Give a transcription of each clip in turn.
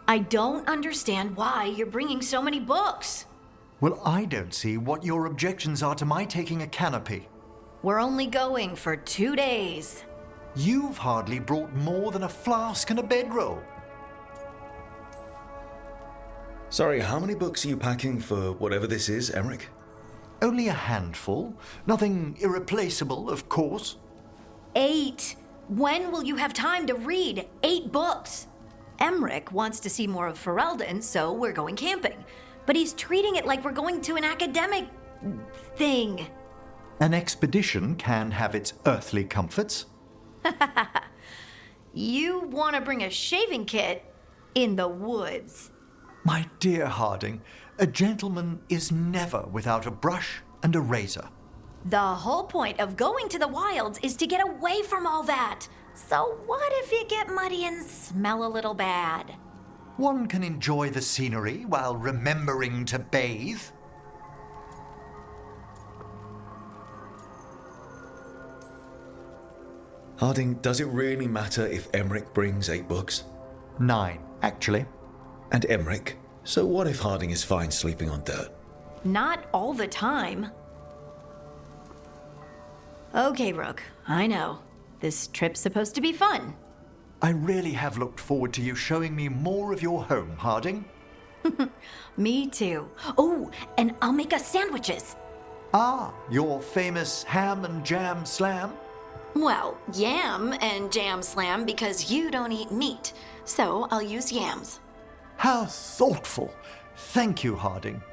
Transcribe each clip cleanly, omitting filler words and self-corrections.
I don't understand why you're bringing so many books. Well, I don't see what your objections are to my taking a canopy. We're only going for 2 days. You've hardly brought more than a flask and a bedroll. Sorry, how many books are you packing for whatever this is, Emmerich? Only a handful. Nothing irreplaceable, of course. 8. When will you have time to read 8 books? Emmerich wants to see more of Ferelden, so we're going camping. But he's treating it like we're going to an academic thing. An expedition can have its earthly comforts. You want to bring a shaving kit in the woods. My dear Harding, a gentleman is never without a brush and a razor. The whole point of going to the wilds is to get away from all that. So what if you get muddy and smell a little bad? One can enjoy the scenery while remembering to bathe. Harding, does it really matter if Emmerich brings 8 books? 9, actually. And Emmerich? So what if Harding is fine sleeping on dirt? Not all the time. Okay, Rook, I know. This trip's supposed to be fun. I really have looked forward to you showing me more of your home, Harding. Me too. Oh, and I'll make us sandwiches. Ah, your famous ham and jam slam? Well, yam and jam slam because you don't eat meat, so I'll use yams. How thoughtful. Thank you, Harding.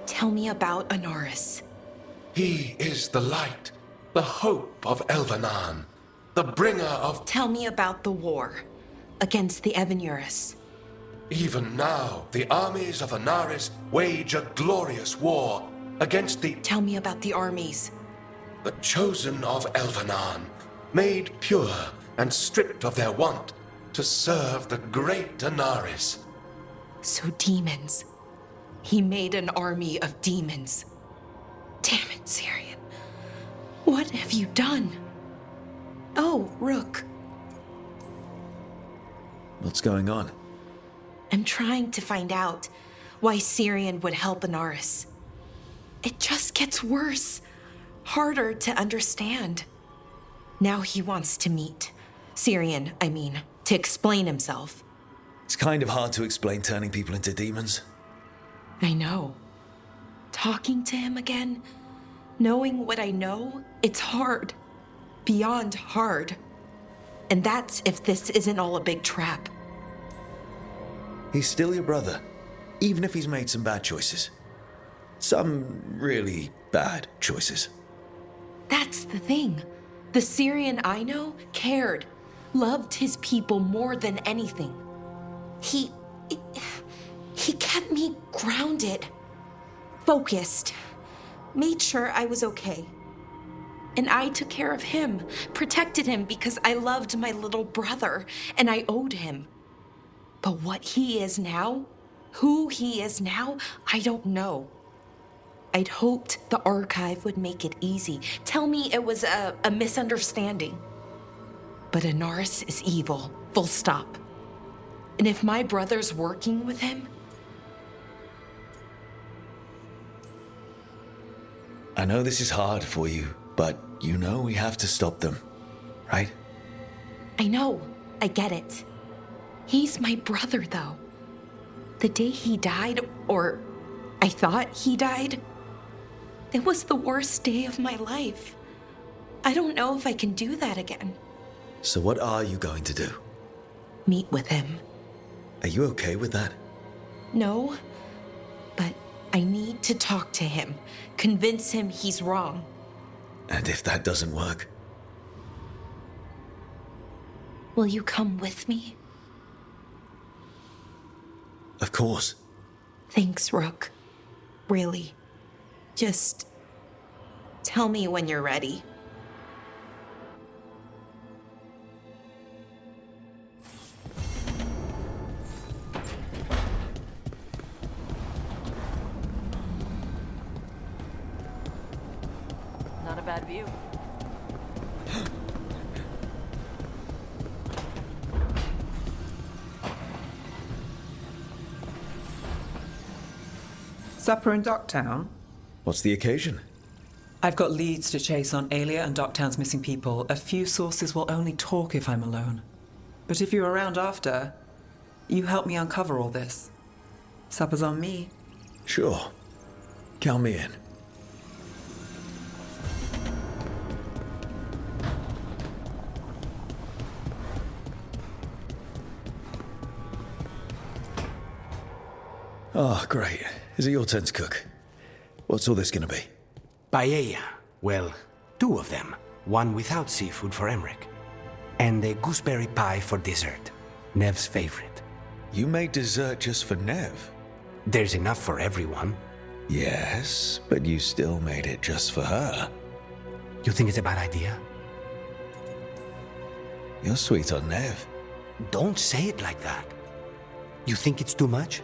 Tell me about Anaris. He is the light, the hope of Elvenan, the bringer of... Tell me about the war against the Evenuris. Even now, the armies of Anaris wage a glorious war against the... Tell me about the armies. the chosen of Elvenan, made pure and stripped of their want to serve the great Anaris. So demons. He made an army of demons. Damn it, Syrian. What have you done? Oh, Rook. What's going on? I'm trying to find out why Syrian would help Anaris. It just gets worse. Harder to understand. Now he wants to meet. Syrian, I mean, to explain himself. It's kind of hard to explain turning people into demons. I know. Talking to him again, knowing what I know, it's hard. Beyond hard. And that's if this isn't all a big trap. He's still your brother, even if he's made some bad choices. Some really bad choices. That's the thing. The Syrian I know cared, loved his people more than anything. He kept me grounded, focused, made sure I was okay. And I took care of him, protected him because I loved my little brother and I owed him. But what he is now, who he is now, I don't know. I'd hoped the archive would make it easy, tell me it was a misunderstanding. But Anaris is evil, full stop. And if my brother's working with him... I know this is hard for you, but you know we have to stop them, right? I know, I get it. He's my brother, though. The day he died, or I thought he died, it was the worst day of my life. I don't know if I can do that again. So what are you going to do? Meet with him. Are you okay with that? No, but I need to talk to him. Convince him he's wrong. And if that doesn't work? Will you come with me? Of course. Thanks, Rook. Really. Just tell me when you're ready. Not a bad view. Supper in Docktown? What's the occasion? I've got leads to chase on Alia and Docktown's missing people. A few sources will only talk if I'm alone. But if you're around after, you help me uncover all this. Supper's on me. Sure. Count me in. Oh, great. Is it your turn to cook? What's all this gonna be? Paella. Well, two of them. One without seafood for Emmerich. And a gooseberry pie for dessert. Nev's favorite. You made dessert just for Nev? There's enough for everyone. Yes, but you still made it just for her. You think it's a bad idea? You're sweet on Nev. Don't say it like that. You think it's too much?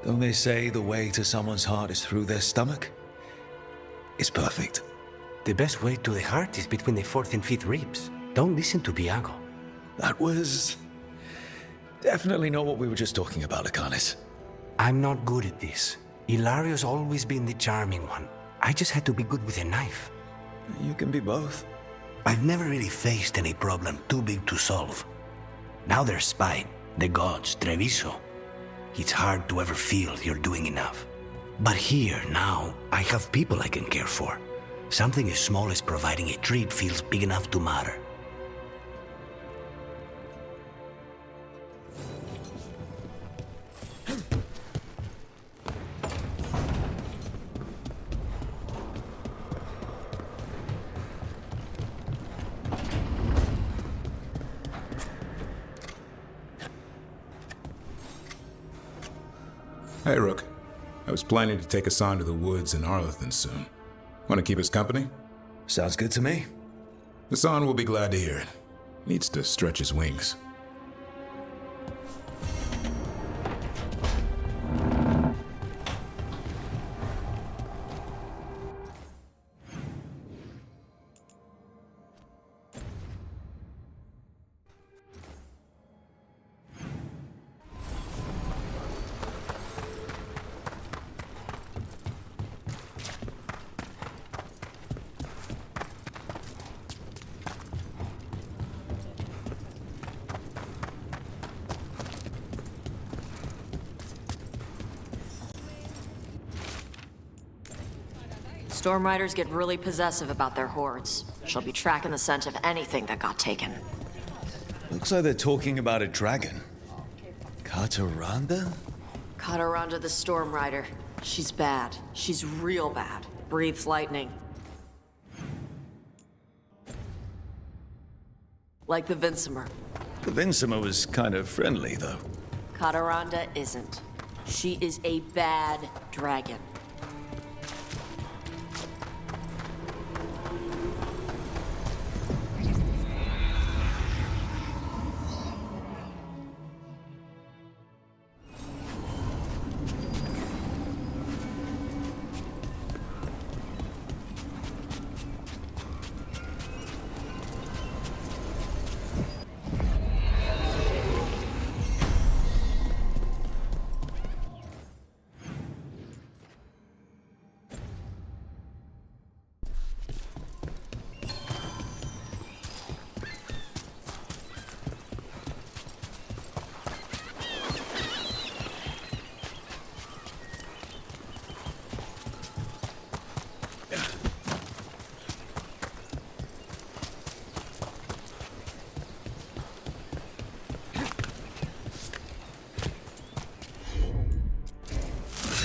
Don't they say the way to someone's heart is through their stomach? It's perfect. The best way to the heart is between the fourth and fifth ribs. Don't listen to Biago. That was definitely not what we were just talking about, Akanis. I'm not good at this. Hilario's always been the charming one. I just had to be good with a knife. You can be both. I've never really faced any problem too big to solve. Now there's Spine, the gods, Treviso. It's hard to ever feel you're doing enough. But here, now, I have people I can care for. Something as small as providing a treat feels big enough to matter. Hey, Rook. I was planning to take us on to the woods in Arlethan soon. Want to keep us company? Sounds good to me. Hassan will be glad to hear it. Needs to stretch his wings. Storm Riders get really possessive about their hordes. She'll be tracking the scent of anything that got taken. Looks like they're talking about a dragon. Kataranda? Kataranda the Storm Rider. She's bad. She's real bad. Breathes lightning. Like the Vincimer. The Vincimer was kind of friendly, though. Kataranda isn't. She is a bad dragon.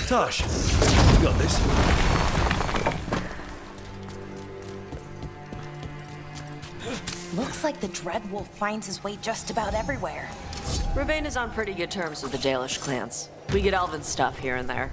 Tosh, you got this. Looks like the Dreadwolf finds his way just about everywhere. Ravane is on pretty good terms with the Dalish clans. We get elven stuff here and there.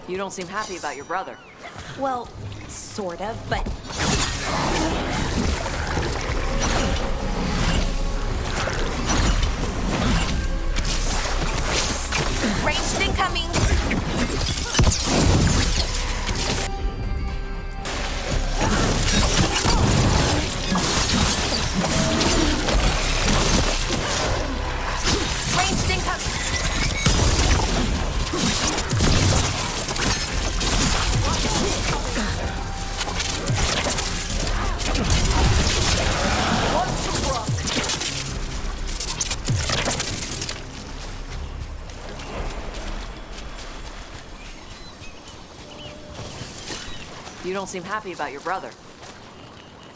You don't seem happy about your brother. Well, sort of, but... Ranged incoming! Ranged incoming! You don't seem happy about your brother.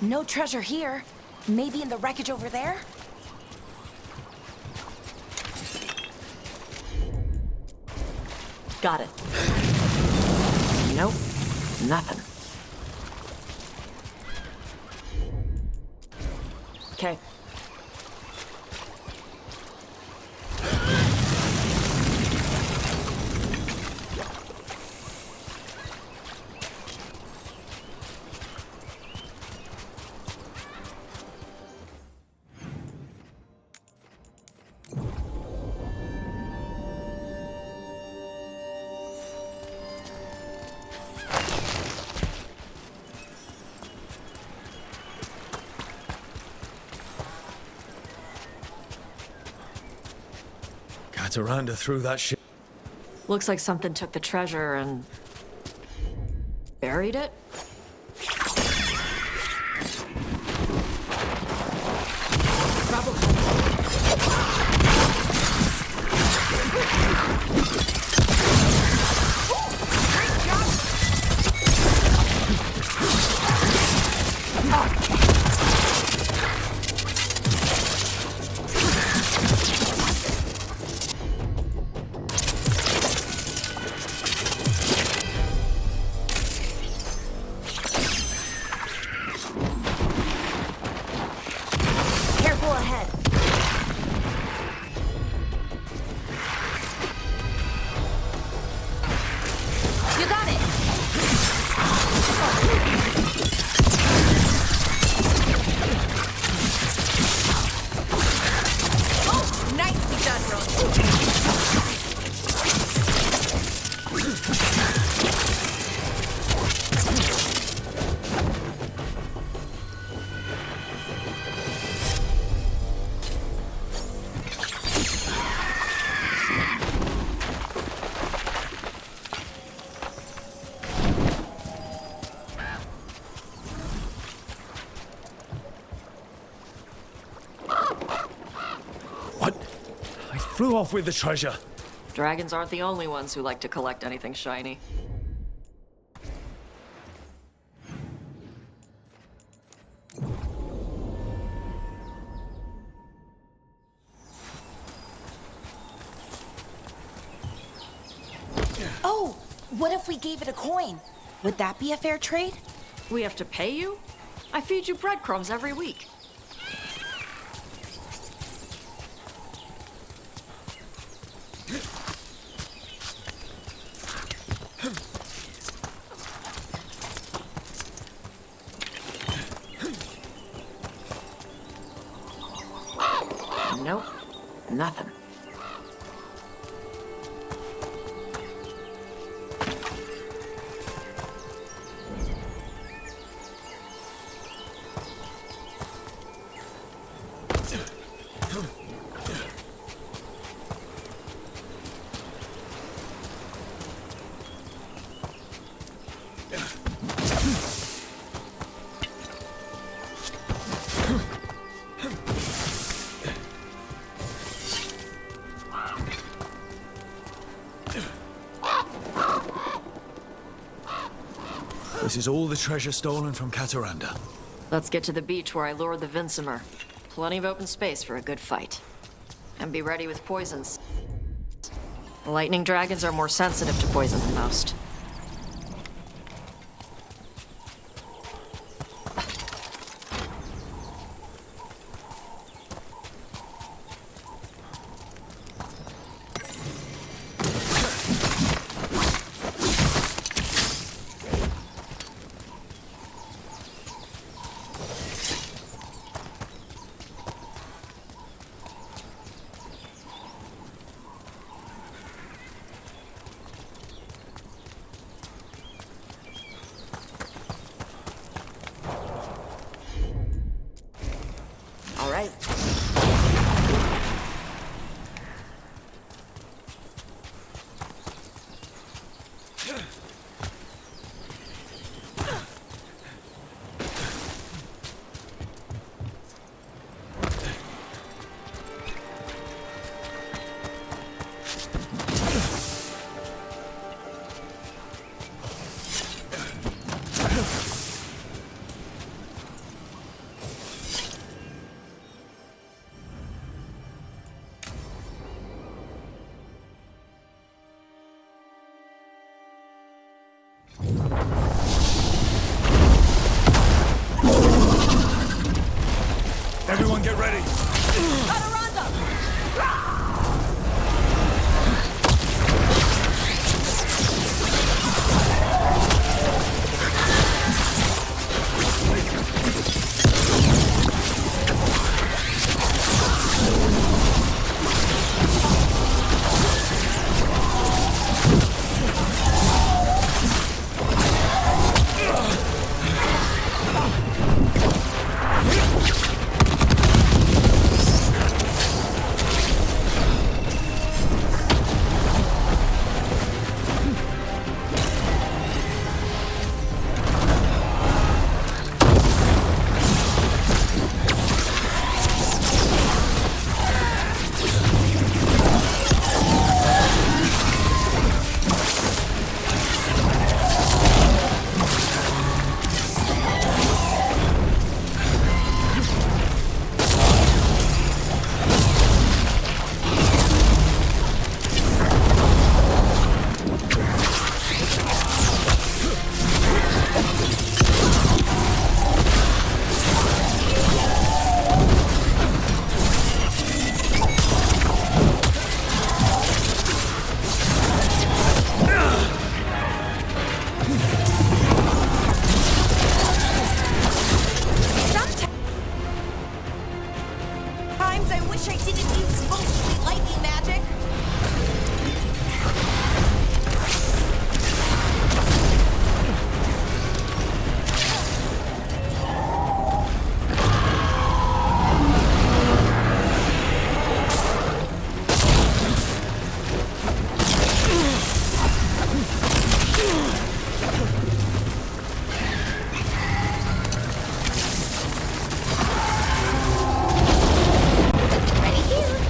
No treasure here. Maybe in the wreckage over there? Got it. Nope. Nothing. Okay. Cataranda threw that shit. Looks like something took the treasure and buried it. Careful ahead. You got it! Oh, nicely done, Rose. What? I flew off with the treasure. Dragons aren't the only ones who like to collect anything shiny. Oh, what if we gave it a coin? Would that be a fair trade? We have to pay you? I feed you breadcrumbs every week. Nope. Nothing. This is all the treasure stolen from Cataranda. Let's get to the beach where I lured the Vincimer. Plenty of open space for a good fight. And be ready with poisons. Lightning dragons are more sensitive to poison than most. All right. Everyone get ready. Sometimes I wish I didn't use bullshit lightning magic. Ready here.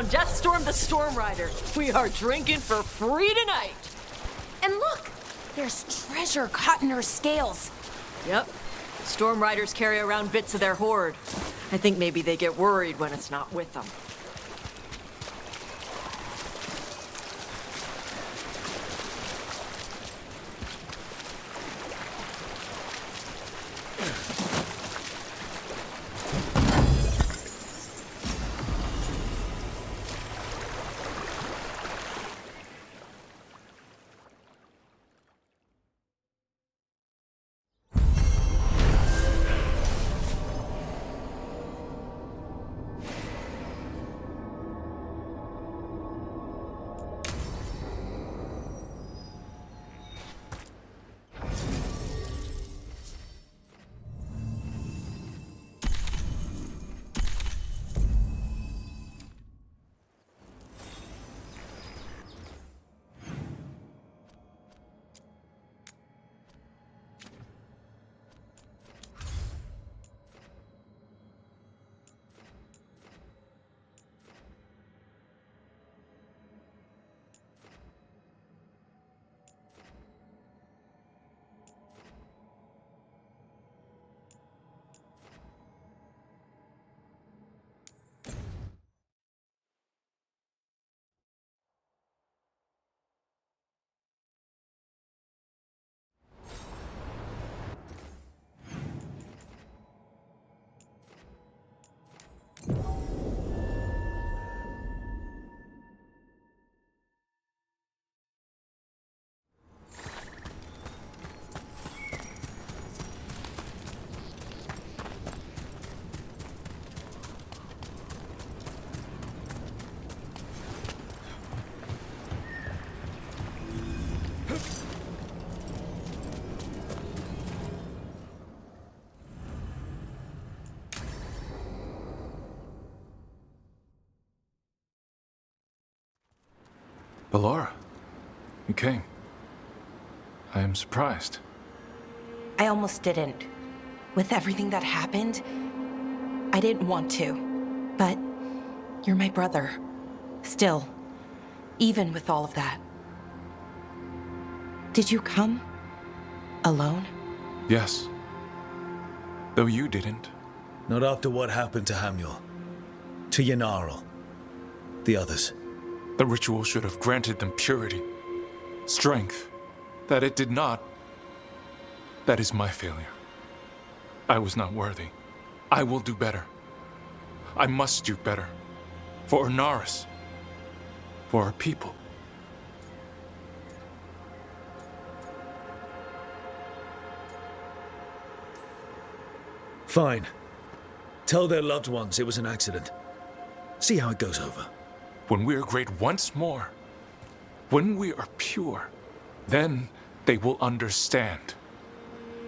found Deathstorm the Storm Rider. We are drinking for free tonight. And look! There's treasure caught in her scales. Yep. Storm Riders carry around bits of their hoard. I think maybe they get worried when it's not with them. Ballora, you came. I am surprised. I almost didn't. With everything that happened, I didn't want to. But you're my brother. Still, even with all of that. Did you come? Alone? Yes. Though you didn't. Not after what happened to Hamuel. To Yanarl. The others. The ritual should have granted them purity. Strength. That it did not. That is my failure. I was not worthy. I will do better. I must do better. For Ornaris. For our people. Fine. Tell their loved ones it was an accident. See how it goes over. When we are great once more, when we are pure, then they will understand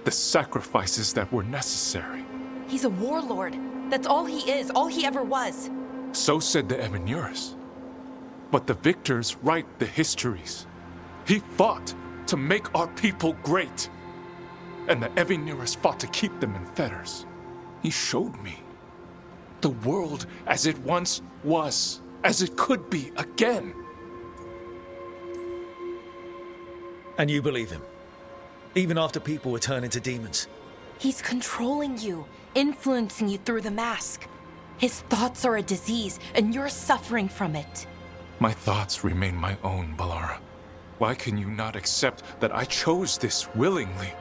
the sacrifices that were necessary. He's a warlord. That's all he is, all he ever was. So said the Evanuris. But the victors write the histories. He fought to make our people great. And the Evanuris fought to keep them in fetters. He showed me the world as it once was, as it could be again. And you believe him? Even after people were turned into demons? He's controlling you, influencing you through the mask. His thoughts are a disease, and you're suffering from it. My thoughts remain my own, Ballora. Why can you not accept that I chose this willingly?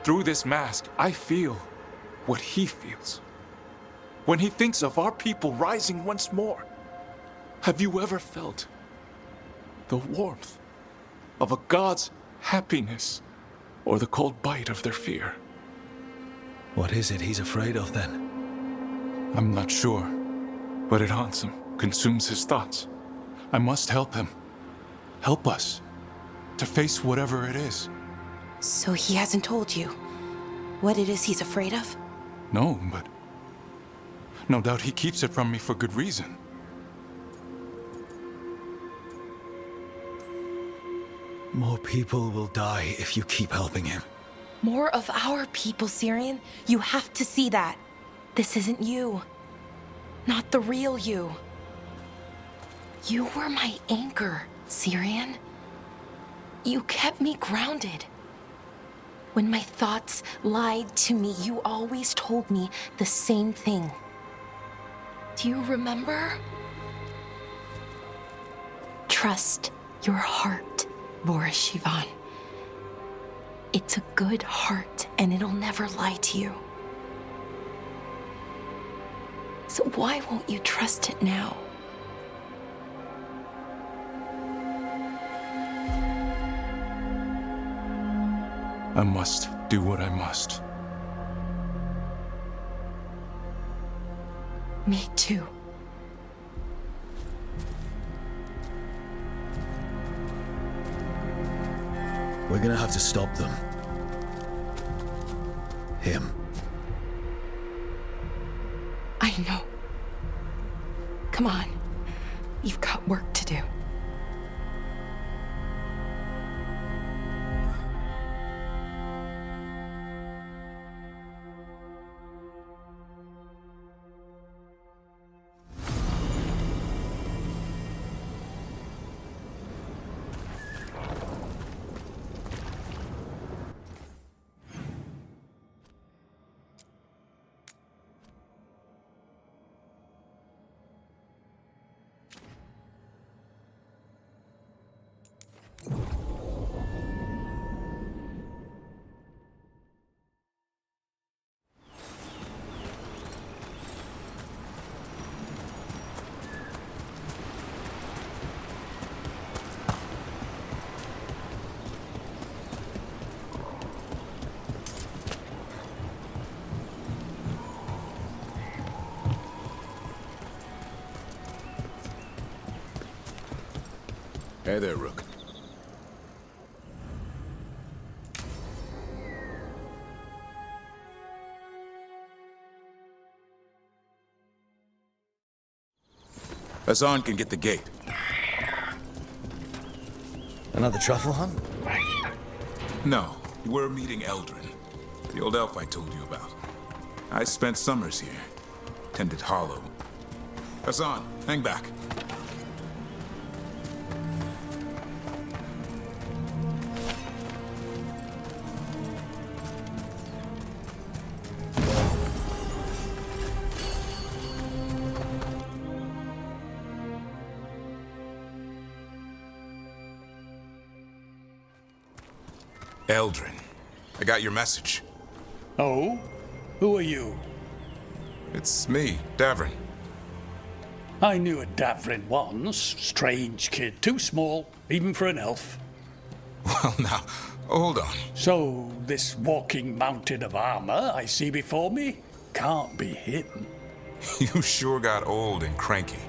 Through this mask, I feel what he feels. When he thinks of our people rising once more, have you ever felt the warmth of a god's happiness or the cold bite of their fear? What is it he's afraid of then? I'm not sure, but it haunts him, consumes his thoughts. I must help him. Help us to face whatever it is. So he hasn't told you what it is he's afraid of? No, but no doubt he keeps it from me for good reason. More people will die if you keep helping him. More of our people, Syrian. You have to see that. This isn't you. Not the real you. You were my anchor, Syrian. You kept me grounded. When my thoughts lied to me, you always told me the same thing. Do you remember? Trust your heart, Boris Shivan. It's a good heart, and it'll never lie to you. So why won't you trust it now? I must do what I must. Me too. We're gonna have to stop them. Him. I know. Come on. You've got work to do. Hey there, Rook. Hassan can get the gate. Another truffle hunt? No, we're meeting Eldrin, the old elf I told you about. I spent summers here, tended Hollow. Hassan, hang back. Eldrin, I got your message. Oh? Who are you? It's me, Davrin. I knew a Davrin once. Strange kid. Too small, even for an elf. Well, now, hold on. So, this walking mountain of armor I see before me can't be him. You sure got old and cranky.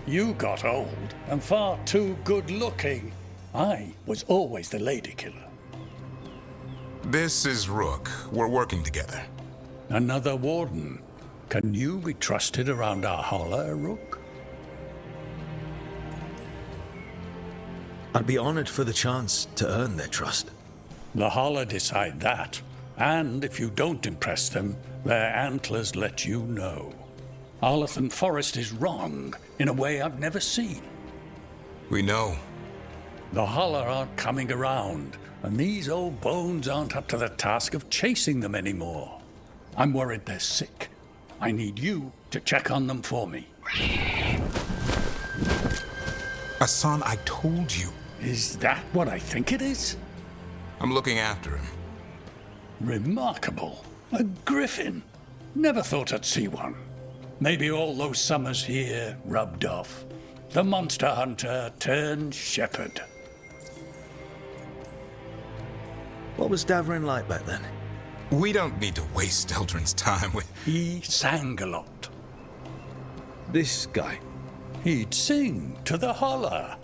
You got old and far too good looking. I was always the lady killer. This is Rook. We're working together. Another warden. Can you be trusted around our holler, Rook? I'd be honored for the chance to earn their trust. The holler decide that. And if you don't impress them, their antlers let you know. Arlathan Forest is wrong in a way I've never seen. We know. The holler aren't coming around, and these old bones aren't up to the task of chasing them anymore. I'm worried they're sick. I need you to check on them for me. Hassan, I told you. Is that what I think it is? I'm looking after him. Remarkable. A griffin. Never thought I'd see one. Maybe all those summers here rubbed off. The monster hunter turned shepherd. What was Davrin like back then? We don't need to waste Eldrin's time with... He sang a lot. This guy? He'd sing to the holler.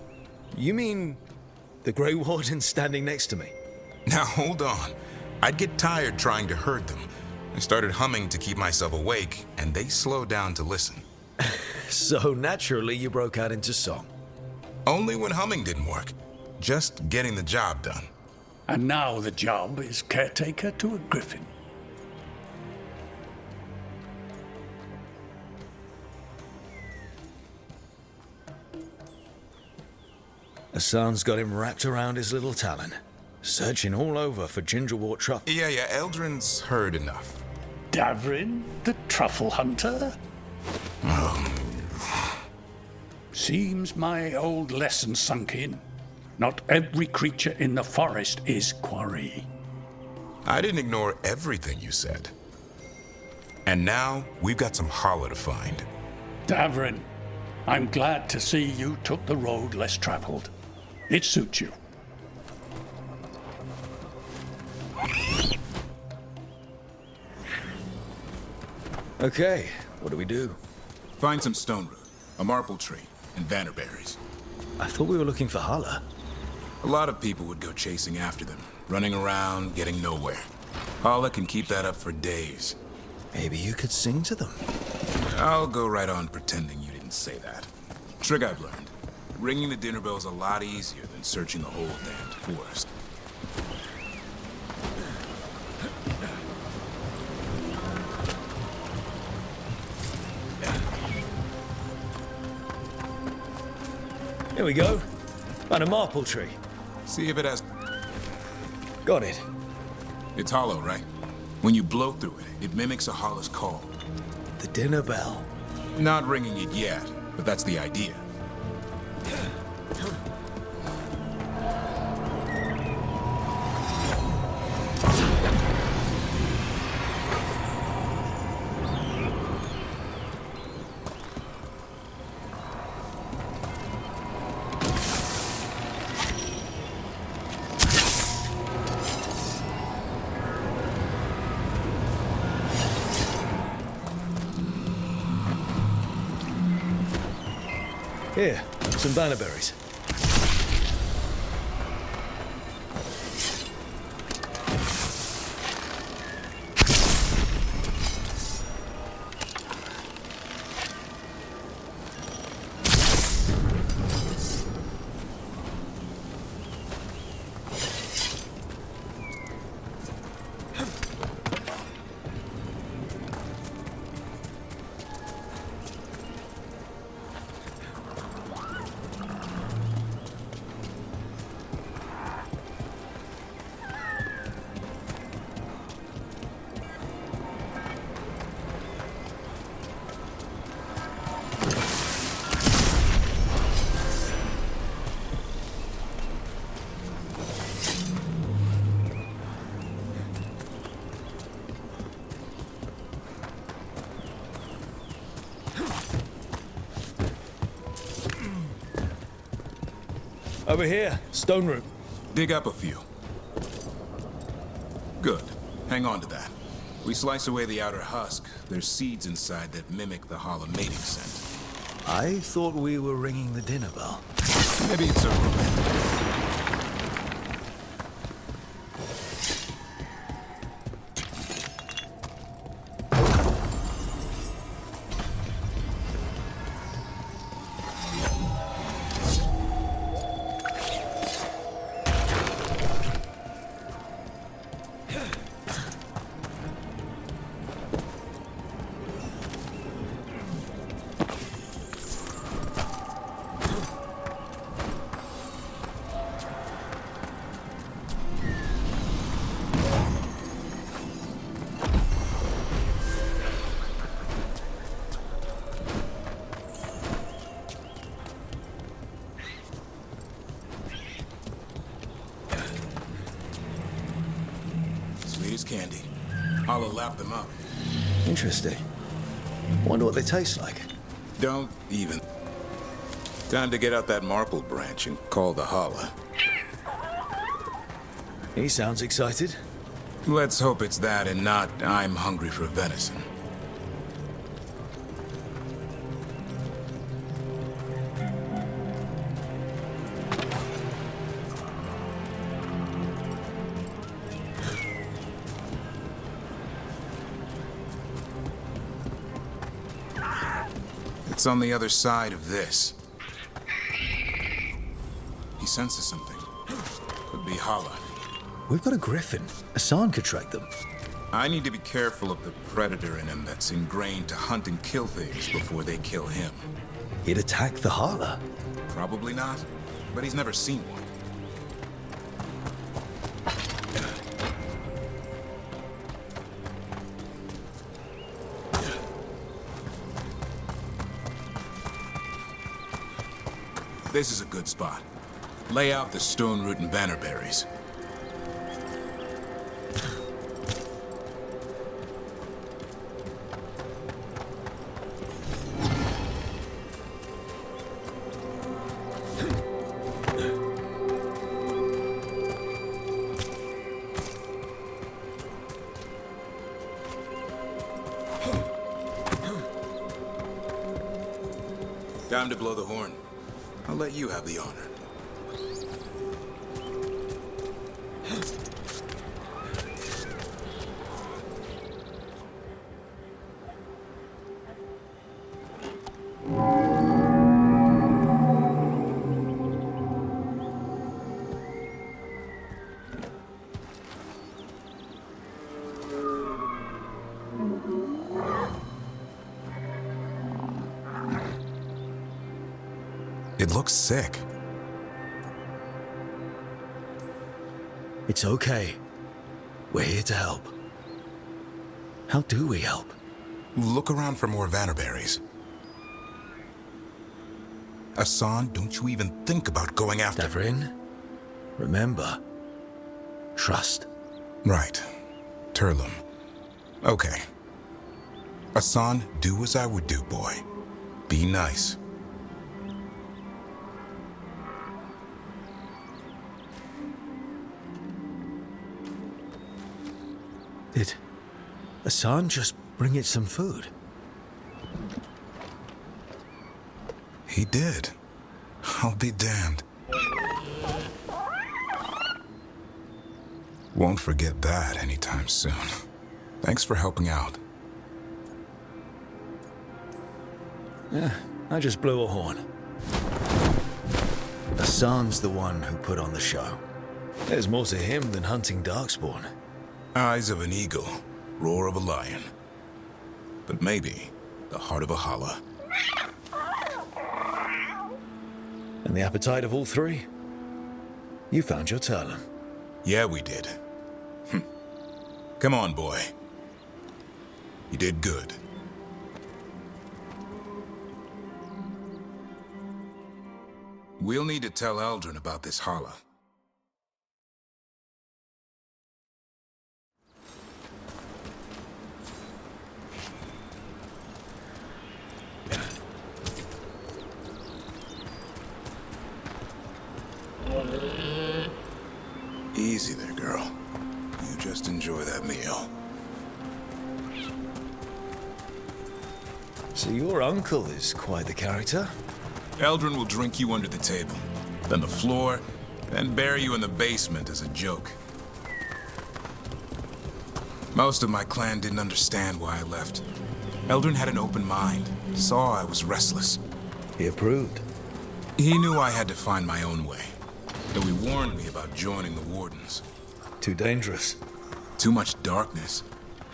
You mean the Grey Warden standing next to me? Now, hold on. I'd get tired trying to herd them. I started humming to keep myself awake, and they slowed down to listen. So naturally, you broke out into song. Only when humming didn't work. Just getting the job done. And now the job is caretaker to a griffin. Hassan's got him wrapped around his little talon, searching all over for gingerwort truffle. Yeah, Eldrin's heard enough. Davrin, the truffle hunter? Seems my old lesson sunk in. Not every creature in the forest is quarry. I didn't ignore everything you said. And now, we've got some holler to find. Davrin, I'm glad to see you took the road less traveled. It suits you. Okay, what do we do? Find some stone root, a marple tree, and vannerberries. I thought we were looking for Hala. A lot of people would go chasing after them, running around, getting nowhere. Hala can keep that up for days. Maybe you could sing to them. I'll go right on pretending you didn't say that. Trick I've learned. Ringing the dinner bell's a lot easier than searching the whole damned forest. Here we go. Found a marple tree. See if it has... Got it. It's hollow, right? When you blow through it, it mimics a hollow's call. The dinner bell. Not ringing it yet, but that's the idea. Here, some bannerberries. Over here, stone root. Dig up a few. Good. Hang on to that. We slice away the outer husk. There's seeds inside that mimic the hollow mating scent. I thought we were ringing the dinner bell. Maybe it's a... candy. Hollow lapped them up. Interesting. Wonder what they taste like. Don't even. Time to get out that marple branch and call the Hollow. He sounds excited. Let's hope it's that and not I'm hungry for venison. It's on the other side of this. He senses something. Could be Hala. We've got a griffin. Hassan could track them. I need to be careful of the predator in him that's ingrained to hunt and kill things before they kill him. He'd attack the Hala. Probably not. but he's never seen one. This is a good spot. Lay out the stone root and bannerberries. Time to blow the horn. I'll let you have the honor. It looks sick. It's okay. We're here to help. How do we help? Look around for more vannerberries. Hassan, don't you even think about going after... Davrin, remember, trust. Right. Turlum. Okay. Hassan, do as I would do, boy. Be nice. Did Hassan just bring it some food? He did. I'll be damned. Won't forget that anytime soon. Thanks for helping out. Yeah, I just blew a horn. Hassan's the one who put on the show. There's more to him than hunting Darkspawn. Eyes of an eagle, roar of a lion. But maybe the heart of a holla. And the appetite of all three? You found your Turlum. Yeah, we did. Come on, boy. You did good. We'll need to tell Eldrin about this holla. Easy there, girl. You just enjoy that meal. So your uncle is quite the character? Eldrin will drink you under the table, then the floor, then bury you in the basement as a joke. Most of my clan didn't understand why I left. Eldrin had an open mind, saw I was restless. He approved. He knew I had to find my own way, though he warned me about joining the Wardens. Too dangerous. Too much darkness.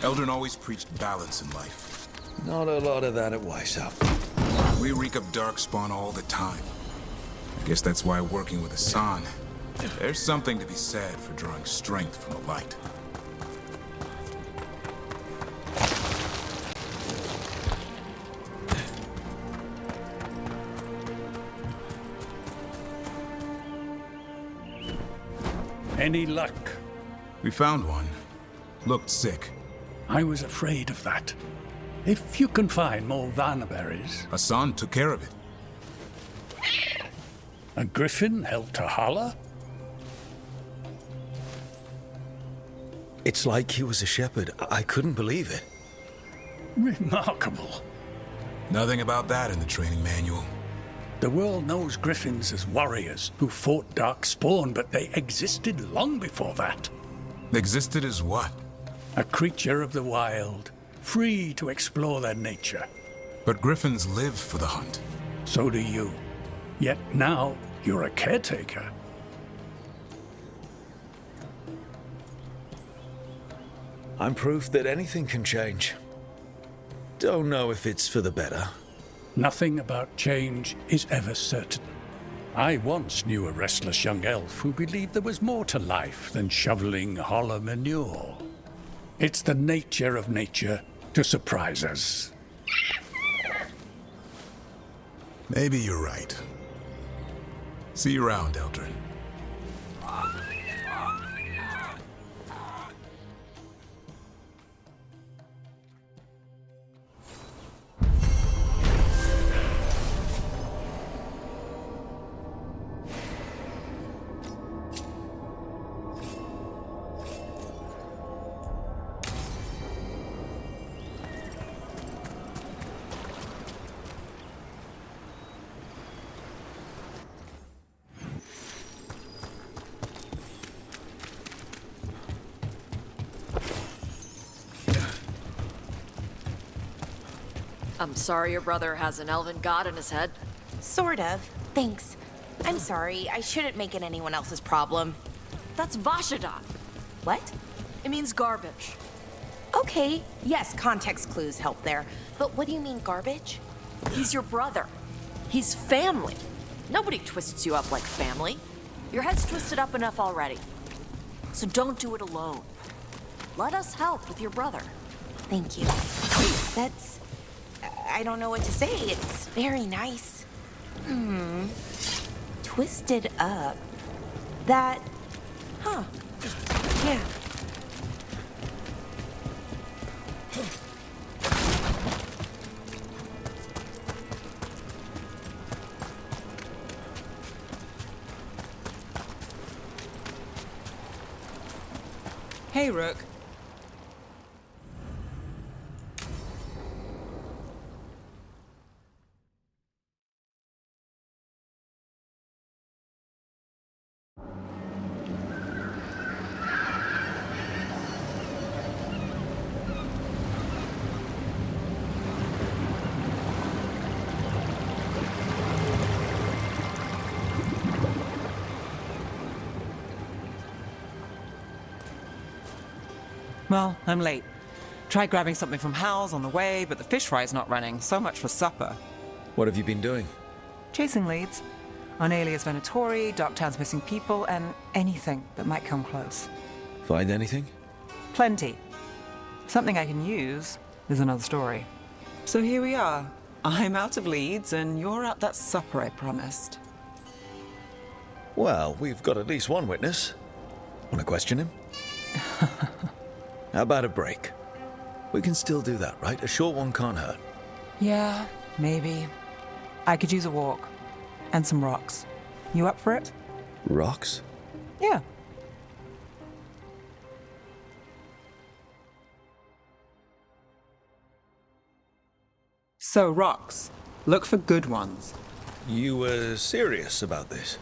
Eldrin always preached balance in life. Not a lot of that at Weishaupt. We reek of darkspawn all the time. I guess that's why working with Hassan, there's something to be said for drawing strength from the light. Any luck? We found one. Looked sick. I was afraid of that. If you can find more vannerberries... Hassan took care of it. A griffin held to holler? It's like he was a shepherd. I couldn't believe it. Remarkable. Nothing about that in the training manual. The world knows griffins as warriors who fought Darkspawn, but they existed long before that. Existed as what? A creature of the wild, free to explore their nature. But griffins live for the hunt. So do you. Yet now, you're a caretaker. I'm proof that anything can change. Don't know if it's for the better. Nothing about change is ever certain. I once knew a restless young elf who believed there was more to life than shoveling hollow manure. It's the nature of nature to surprise us. Maybe you're right. See you around, Eldrin. I'm sorry your brother has an elven god in his head. Sort of. Thanks. I'm sorry. I shouldn't make it anyone else's problem. That's Vashadan. What? It means garbage. Okay. Yes, context clues help there. But what do you mean, garbage? He's your brother. He's family. Nobody twists you up like family. Your head's twisted up enough already. So don't do it alone. Let us help with your brother. Thank you. That's... I don't know what to say. It's very nice. Twisted up. That... Huh. Yeah. Hey, Rook. Well, I'm late. Tried grabbing something from Hal's on the way, but the fish fry's not running. So much for supper. What have you been doing? Chasing leads. On Alias Venatori, Darktown's missing people, and anything that might come close. Find anything? Plenty. Something I can use is another story. So here we are. I'm out of leads, and you're at that supper I promised. Well, we've got at least one witness. Want to question him? How about a break? We can still do that, right? A short one can't hurt. Yeah, maybe. I could use a walk. And some rocks. You up for it? Rocks? Yeah. So, rocks. Look for good ones. You were serious about this?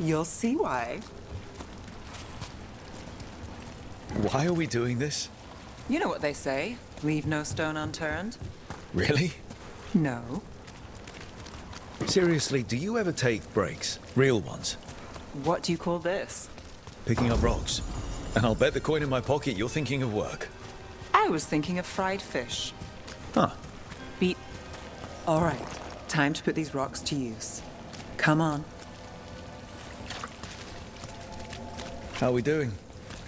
You'll see why. Why are we doing this? You know what they say. Leave no stone unturned. Really? No. Seriously, do you ever take breaks? Real ones? What do you call this? Picking up rocks. And I'll bet the coin in my pocket you're thinking of work. I was thinking of fried fish. Huh. Beat. All right. Time to put these rocks to use. Come on. How are we doing?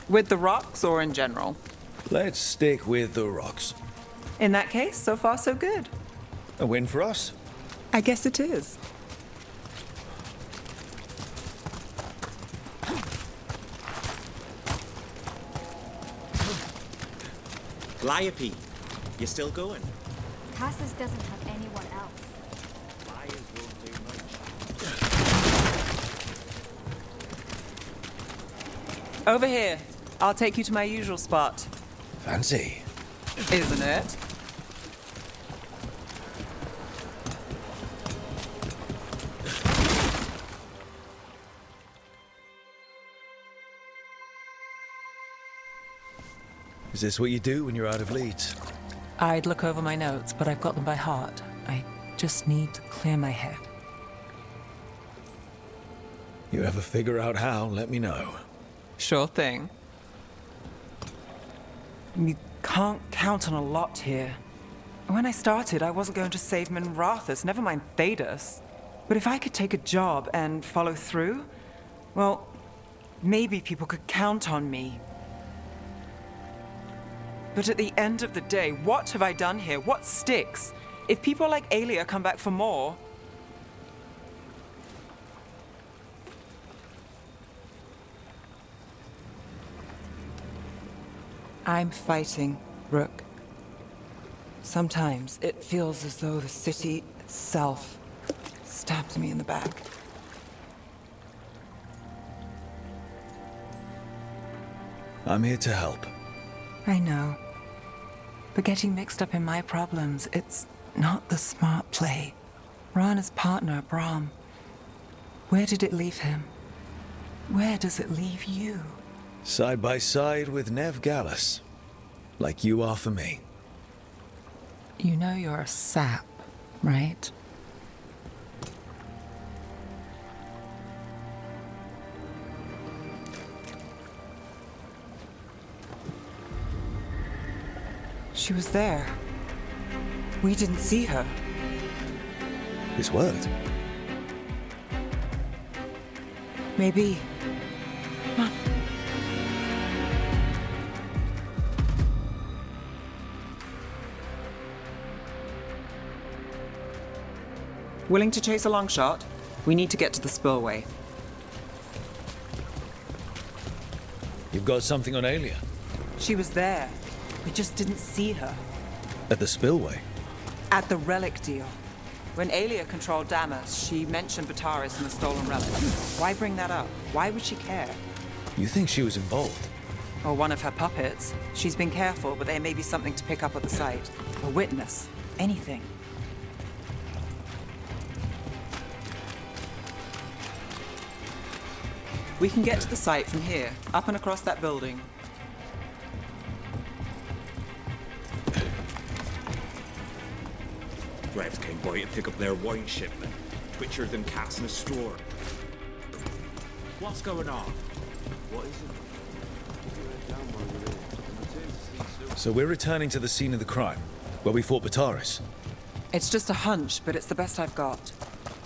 With the rocks or in general? Let's stick with the rocks. In that case, so far so good. A win for us? I guess it is. Liope, you still going? Cassis doesn't have anyone else. Liars won't do much. Over here. I'll take you to my usual spot. Fancy. Isn't it? Is this what you do when you're out of leads? I'd look over my notes, but I've got them by heart. I just need to clear my head. You ever figure out how, let me know. Sure thing. You can't count on a lot here. When I started, I wasn't going to save Minrathus, never mind Thedas. But if I could take a job and follow through, well, maybe people could count on me. But at the end of the day, what have I done here? What sticks? If people like Aelia come back for more... I'm fighting, Rook. Sometimes it feels as though the city itself stabs me in the back. I'm here to help. I know. But getting mixed up in my problems, it's not the smart play. Rana's partner, Brahm. Where did it leave him? Where does it leave you? Side by side with Nev Gallus. Like you are for me. You know you're a sap, right? She was there. We didn't see her. His word. Maybe. Come on. Willing to chase a long shot? We need to get to the spillway. You've got something on Aelia? She was there. We just didn't see her. At the spillway? At the relic deal. When Aelia controlled Damas, she mentioned Bataris and the stolen relic. Why bring that up? Why would she care? You think she was involved? Or one of her puppets. She's been careful, but there may be something to pick up at the site. A witness. Anything. We can get to the site from here, up and across that building. Revs came by to pick up their wine shipment. Twitcher than cats in a store. What's going on? What is it? So we're returning to the scene of the crime, where we fought Bataris. It's just a hunch, but it's the best I've got.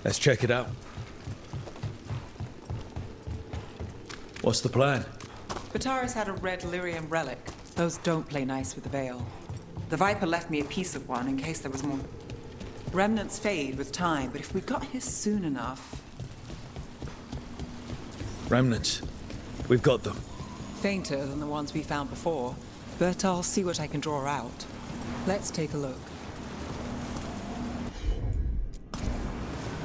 Let's check it out. What's the plan? Bataris had a red lyrium relic. Those don't play nice with the Veil. The Viper left me a piece of one in case there was more. Remnants fade with time, but if we got here soon enough... Remnants. We've got them. Fainter than the ones we found before, but I'll see what I can draw out. Let's take a look.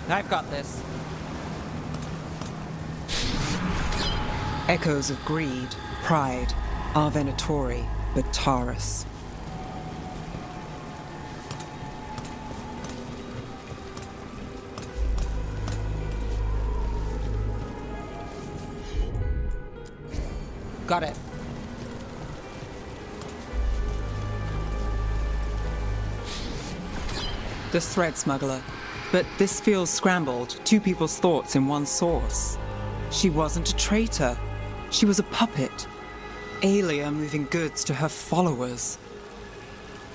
I've got this. Echoes of greed, pride, Arvenatori, Bataris. Got it. The thread smuggler. But this feels scrambled. Two people's thoughts in one source. She wasn't a traitor. She was a puppet. Aelia moving goods to her followers.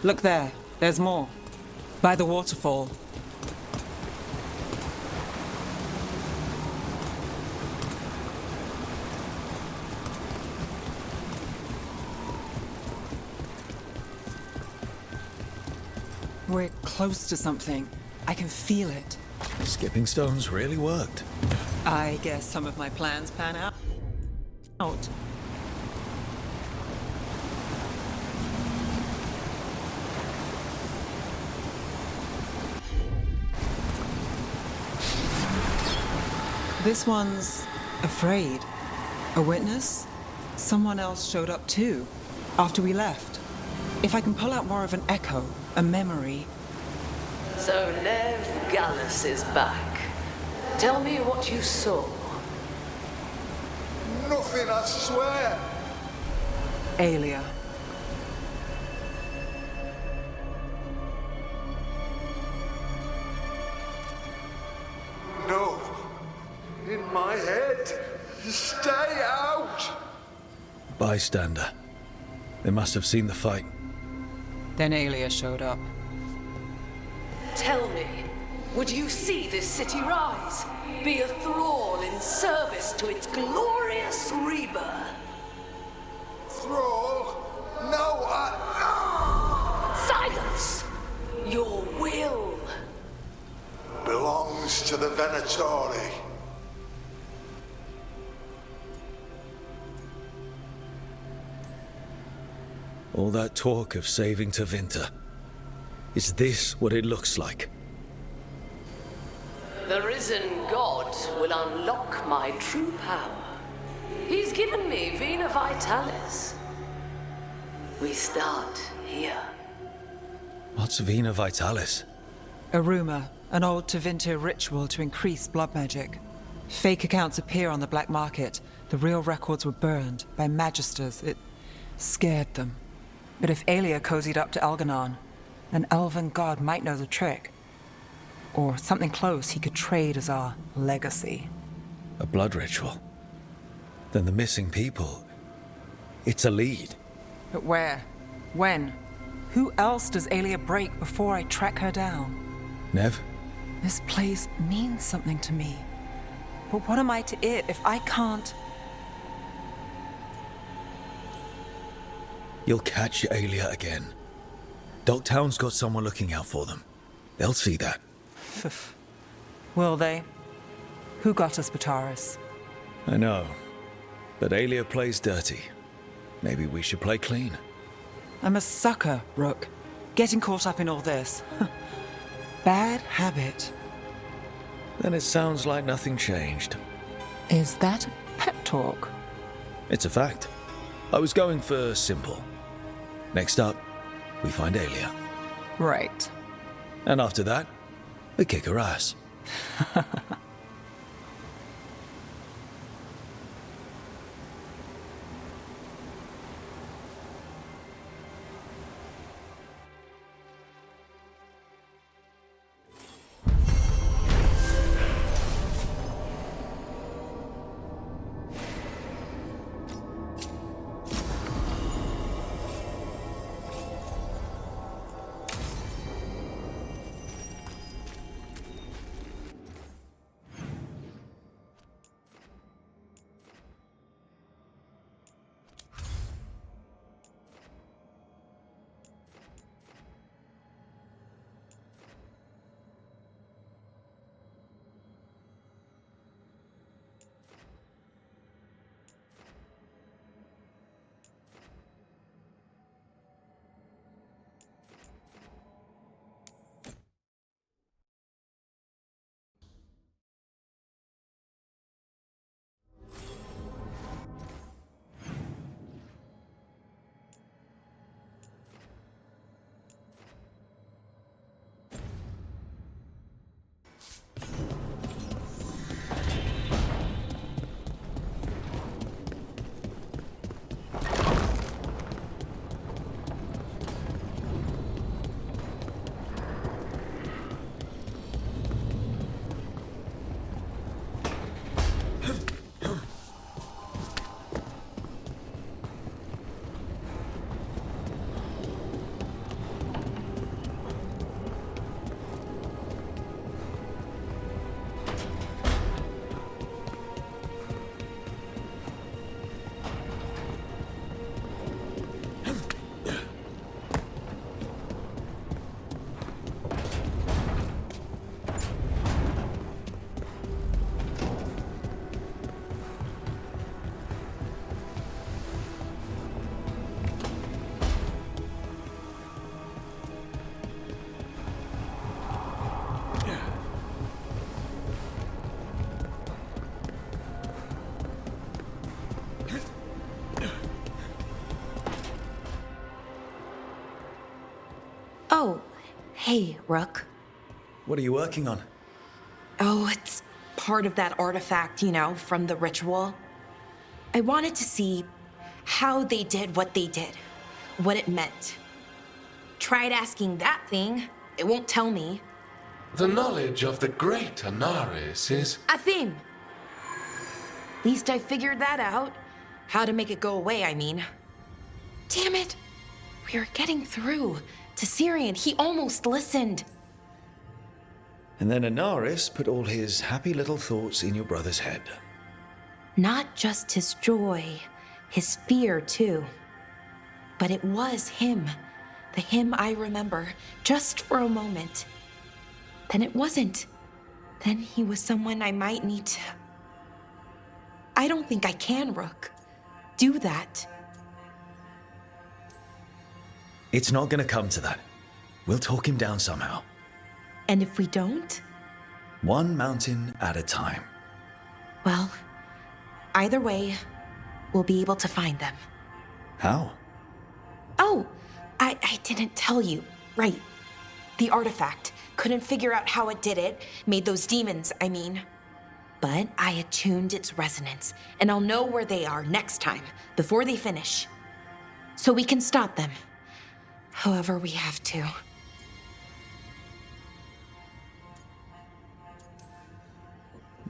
Look there. There's more. By the waterfall. We're close to something. I can feel it. Skipping stones really worked. I guess some of my plans pan out. This one's afraid. A witness? Someone else showed up too, after we left. If I can pull out more of an echo, a memory. So Nev Gallus is back. Tell me what you saw. Nothing, I swear. Aelia. No. In my head. Stay out. Bystander. They must have seen the fight. Then Aelia showed up. Tell me, Would you see this city rise? Be a thrall in service to its glorious rebirth? Thrall? No, Silence! Your will belongs to the Venatori. All that talk of saving Tevinter. Is this what it looks like? The risen god will unlock my true power. He's given me Vena Vitalis. We start here. What's Vena Vitalis? A rumor, an old Tevinter ritual to increase blood magic. Fake accounts appear on the black market. The real records were burned by magisters. It scared them. But if Aelia cozied up to Algernon, an elven god might know the trick. Or something close he could trade as our legacy. A blood ritual? Then the missing people... It's a lead. But where? When? Who else does Aelia break before I track her down? Nev? This place means something to me. But what am I to it if I can't... You'll catch Aelia again. Dogtown's got someone looking out for them. They'll see that. Will they? Who got us Bataris? I know. But Aelia plays dirty. Maybe we should play clean. I'm a sucker, Rook. Getting caught up in all this. Bad habit. Then it sounds like nothing changed. Is that pep talk? It's a fact. I was going for simple. Next up, we find Aelia. Right. And after that, we kick her ass. Oh, hey, Rook. What are you working on? Oh, it's part of that artifact, you know, from the ritual. I wanted to see how they did what they did, what it meant. Tried asking that thing, it won't tell me. The knowledge of the great Anaris is... A thing! At least I figured that out. How to make it go away, I mean. Damn it! We were getting through. To Syrian, he almost listened. And then Anaris put all his happy little thoughts in your brother's head. Not just his joy, his fear too. But it was him, the him I remember, just for a moment. Then it wasn't. Then he was someone I might need to... I don't think I can, Rook. Do that. It's not gonna come to that. We'll talk him down somehow. And if we don't? One mountain at a time. Well, either way, we'll be able to find them. How? Oh, I didn't tell you. Right. The artifact. Couldn't figure out how it did it. Made those demons, I mean. But I attuned its resonance, and I'll know where they are next time, before they finish. So we can stop them. However we have to.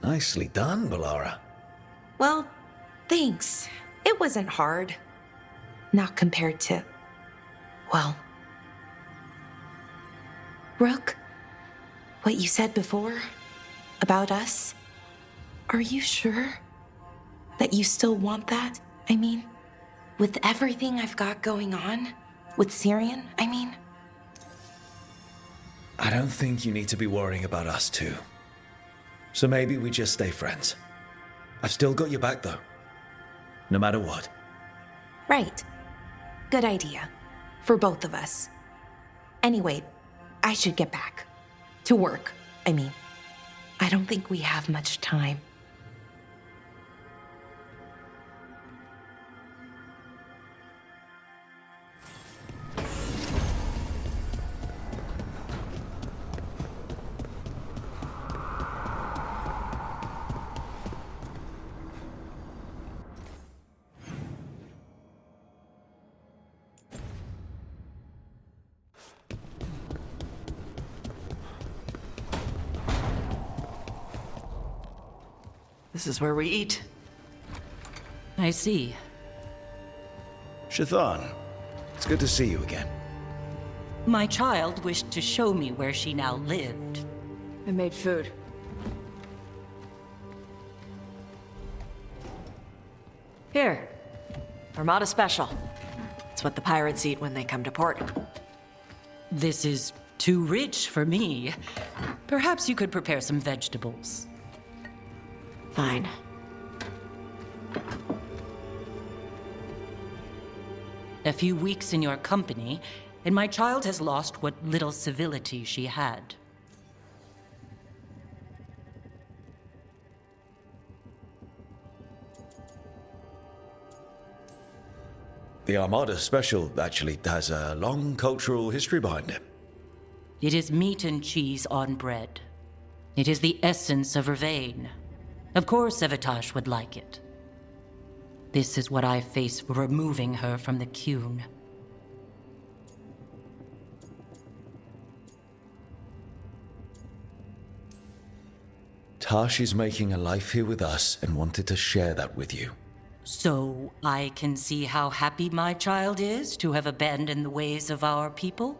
Nicely done, Balara. Well, thanks. It wasn't hard. Not compared to... well... Rook, what you said before about us, are you sure that you still want that? I mean, with everything I've got going on? With Syrian, I mean? I don't think you need to be worrying about us two. So maybe we just stay friends. I've still got your back though. No matter what. Right. Good idea. For both of us. Anyway, I should get back. To work, I mean. I don't think we have much time. This is where we eat. I see. Shathan, it's good to see you again. My child wished to show me where she now lived. I made food. Here. Armada Special. It's what the pirates eat when they come to port. This is too rich for me. Perhaps you could prepare some vegetables. Fine. A few weeks in your company, and my child has lost what little civility she had. The Armada Special actually has a long cultural history behind it. It is meat and cheese on bread. It is the essence of Vervain. Of course Evitash would like it. This is what I face for removing her from the Qun. Tash is making a life here with us and wanted to share that with you. So I can see how happy my child is to have abandoned the ways of our people?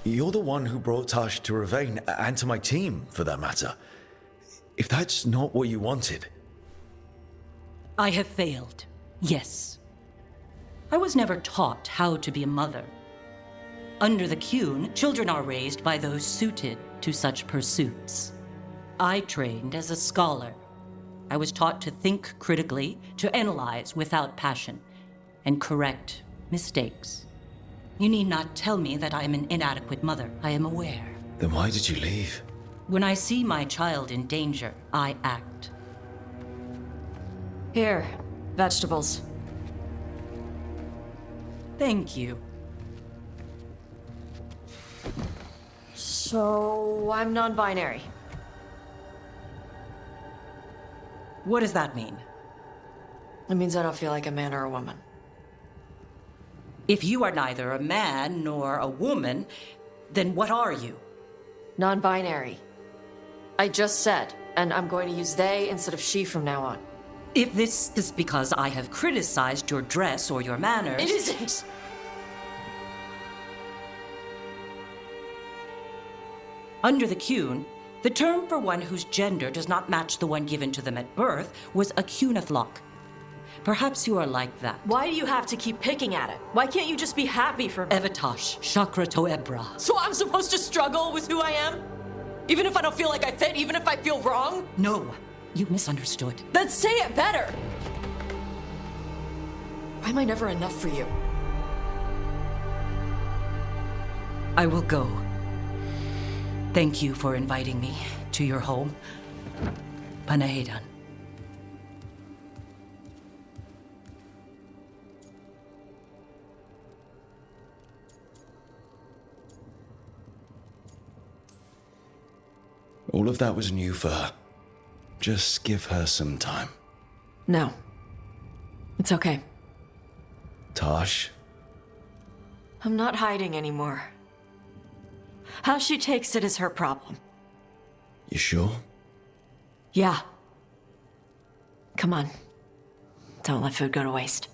You're the one who brought Tash to Ravain, and to my team, for that matter. If that's not what you wanted... I have failed, yes. I was never taught how to be a mother. Under the Qun, children are raised by those suited to such pursuits. I trained as a scholar. I was taught to think critically, to analyze without passion, and correct mistakes. You need not tell me that I am an inadequate mother. I am aware. Then why did you leave? When I see my child in danger, I act. Here, vegetables. Thank you. So, I'm non-binary. What does that mean? It means I don't feel like a man or a woman. If you are neither a man nor a woman, then what are you? Non-binary. I just said, and I'm going to use they instead of she from now on. If this is because I have criticized your dress or your manners... It isn't! Under the Qun, The term for one whose gender does not match the one given to them at birth was a cunithlok. Perhaps you are like that. Why do you have to keep picking at it? Why can't you just be happy for me? Evatash, Chakra Toebra. So I'm supposed to struggle with who I am? Even if I don't feel like I fit, even if I feel wrong? No, you misunderstood. Then say it better! Why am I never enough for you? I will go. Thank you for inviting me to your home. Panahedan. All of that was new for her. Just give her some time. No. It's okay. Tosh, I'm not hiding anymore. How she takes it is her problem. you sure? Yeah. Come on. Don't let food go to waste.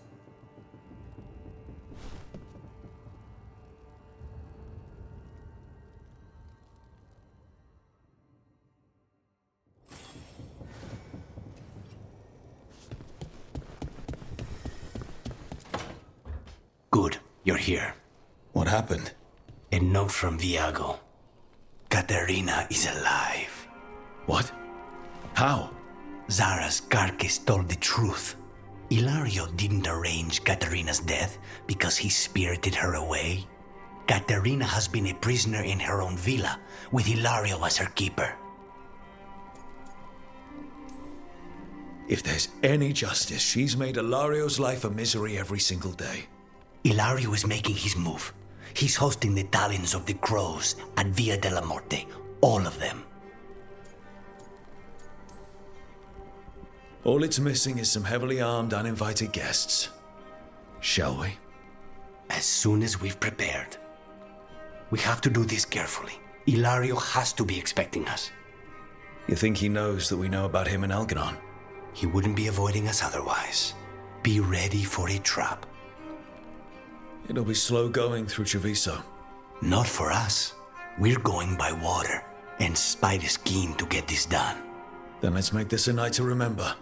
Good, you're here. What happened? A note from Viago. Katerina is alive. What? How? Zara's carcass told the truth. Ilario didn't arrange Katerina's death because he spirited her away. Katerina has been a prisoner in her own villa, with Ilario as her keeper. If there's any justice, she's made Ilario's life a misery every single day. Ilario is making his move. He's hosting the talents of the crows at Via della Morte. All of them. All it's missing is some heavily armed, uninvited guests. Shall we? As soon as we've prepared. We have to do this carefully. Ilario has to be expecting us. You think he knows that we know about him and Algernon? He wouldn't be avoiding us otherwise. Be ready for a trap. It'll be slow going through Treviso. Not for us. We're going by water, and Spite is keen to get this done. Then let's make this a night to remember.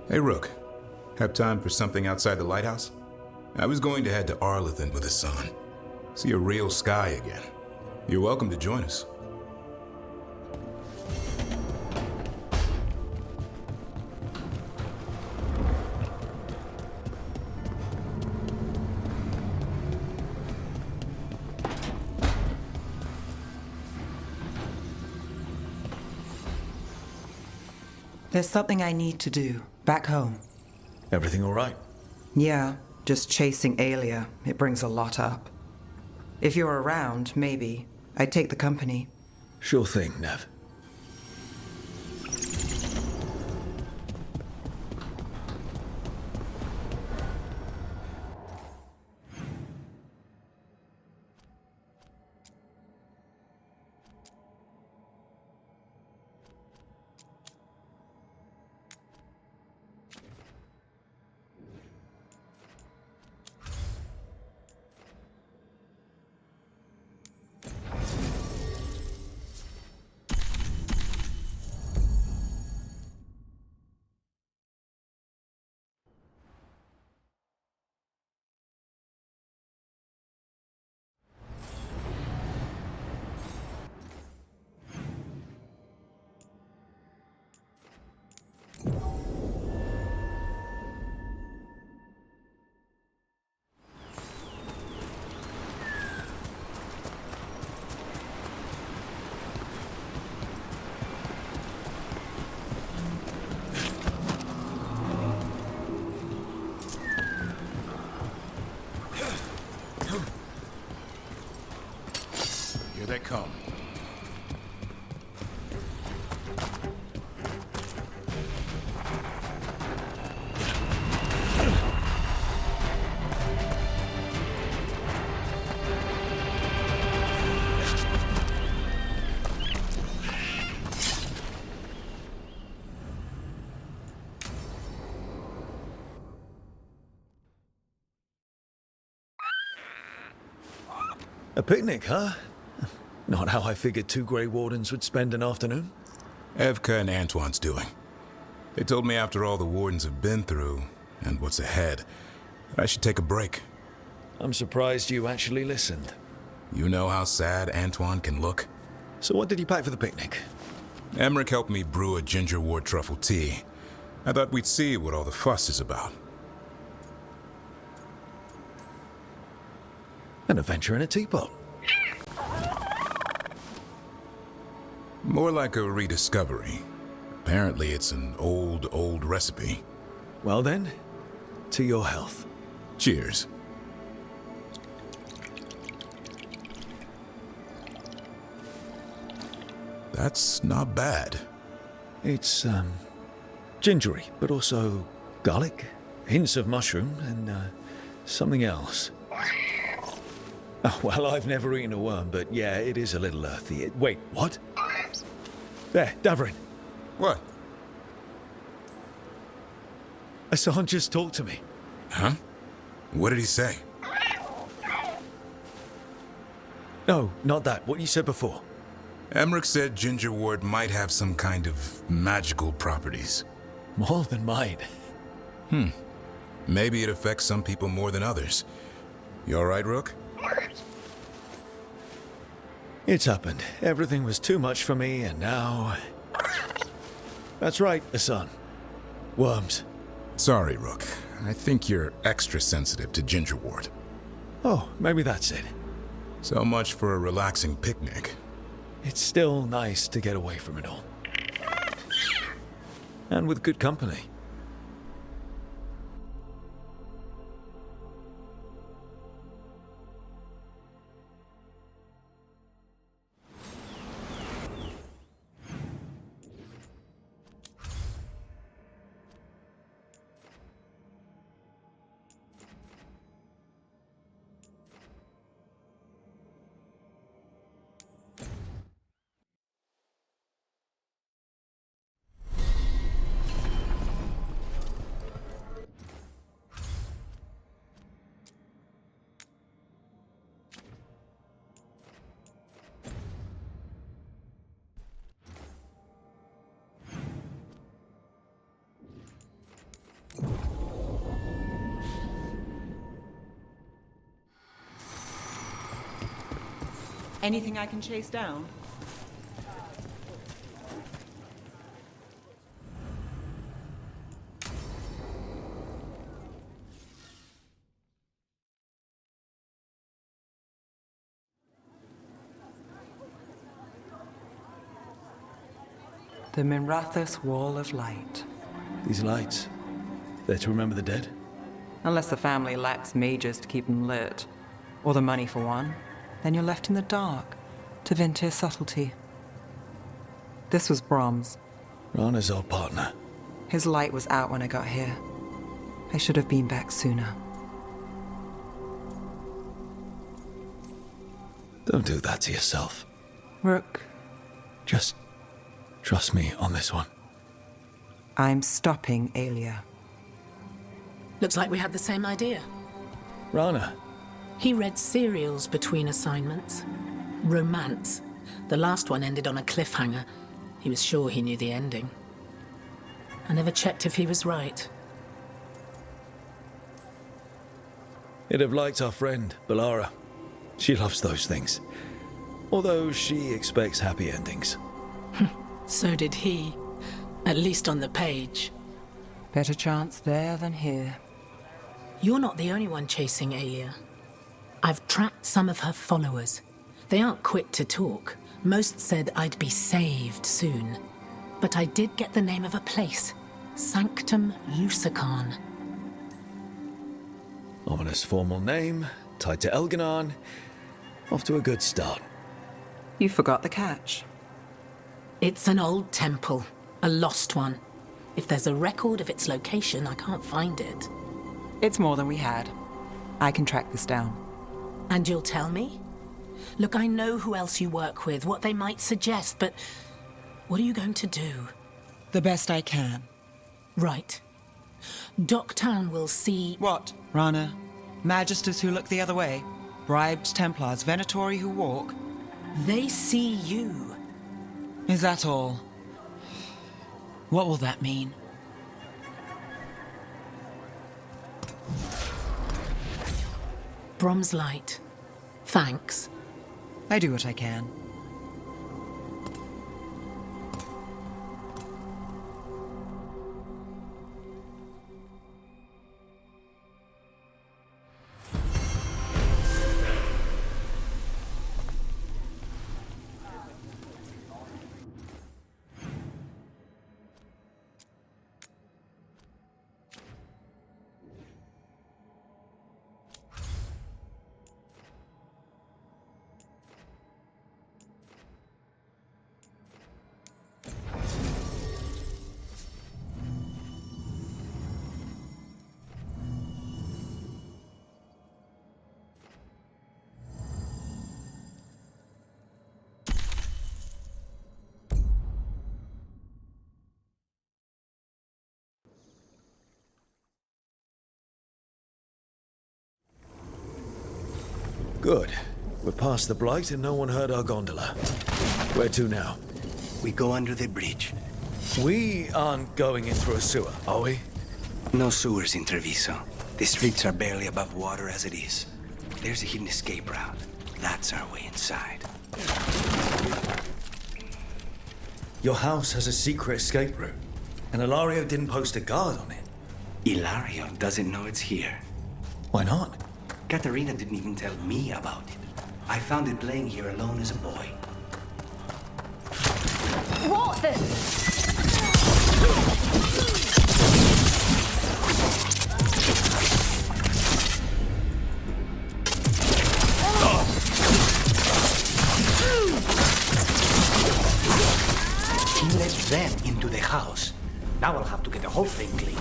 Hey, Rook. Have time for something outside the lighthouse? I was going to head to Arlington with the sun. See a real sky again. You're welcome to join us. There's something I need to do back home. Everything all right? Yeah, just chasing Aelia. It brings a lot up. If you're around, maybe. I'd take the company. Sure thing, Nev. come. A picnic, huh? Not how I figured two Grey Wardens would spend an afternoon. Evka and Antoine's doing. They told me after all the Wardens have been through, and what's ahead, that I should take a break. I'm surprised you actually listened. You know how sad Antoine can look? So what did you pack for the picnic? Emmerich helped me brew a ginger wort truffle tea. I thought we'd see what all the fuss is about. An adventure in a teapot. More like a rediscovery. Apparently it's an old recipe. Well then, to your health. Cheers. That's not bad. It's, gingery, but also garlic, hints of mushroom, and, something else. Oh, well, I've never eaten a worm, but yeah, it is a little earthy. Wait, what? There, Davrin. What? Hassan just talked to me. Huh? What did he say? No, not that. What you said before. Emmerich said ginger wort might have some kind of magical properties. More than mine. Maybe it affects some people more than others. You all right, Rook? It's happened. Everything was too much for me, and now... That's right, Hassan. Worms. Sorry, Rook. I think you're extra sensitive to ginger wort. Oh, maybe that's it. So much for a relaxing picnic. It's still nice to get away from it all. And with good company. Anything I can chase down? The Minrathous Wall of Light. These lights, they're to remember the dead? Unless the family lacks mages to keep them lit, or the money for one, then you're left in the dark to Vintir's subtlety. This was Brahms. Rana's old partner. His light was out when I got here. I should have been back sooner. Don't do that to yourself. Rook, Just trust me on this one. I'm stopping Aelia. Looks like we had the same idea. Rana. He read serials between assignments. Romance. The last one ended on a cliffhanger. He was sure he knew the ending. I never checked if he was right. He'd have liked our friend, Balara. She loves those things. Although she expects happy endings. So did he. At least on the page. Better chance there than here. You're not the only one chasing Aelia. I've tracked some of her followers. They aren't quick to talk. Most said I'd be saved soon. But I did get the name of a place. Sanctum Lucican. Ominous formal name, tied to Elganon. Off to a good start. You forgot the catch. It's an old temple, a lost one. If there's a record of its location, I can't find it. It's more than we had. I can track this down. And you'll tell me? Look, I know who else you work with, what they might suggest, but what are you going to do? The best I can. Right. Docktown will see... What, Rana? Magisters who look the other way? Bribed Templars, Venatori who walk? They see you. Is that all? What will that mean? Brom's light. Thanks. I do what I can. Good. We're past the Blight and no one heard our gondola. Where to now? We go under the bridge. We aren't going in through a sewer, are we? No sewers in Treviso. The streets are barely above water as it is. There's a hidden escape route. That's our way inside. Your house has a secret escape route, and Ilario didn't post a guard on it. Ilario doesn't know it's here. Why not? Katerina didn't even tell me about it. I found it playing here alone as a boy. What the? He let them into the house. Now I'll have to get the whole thing clean.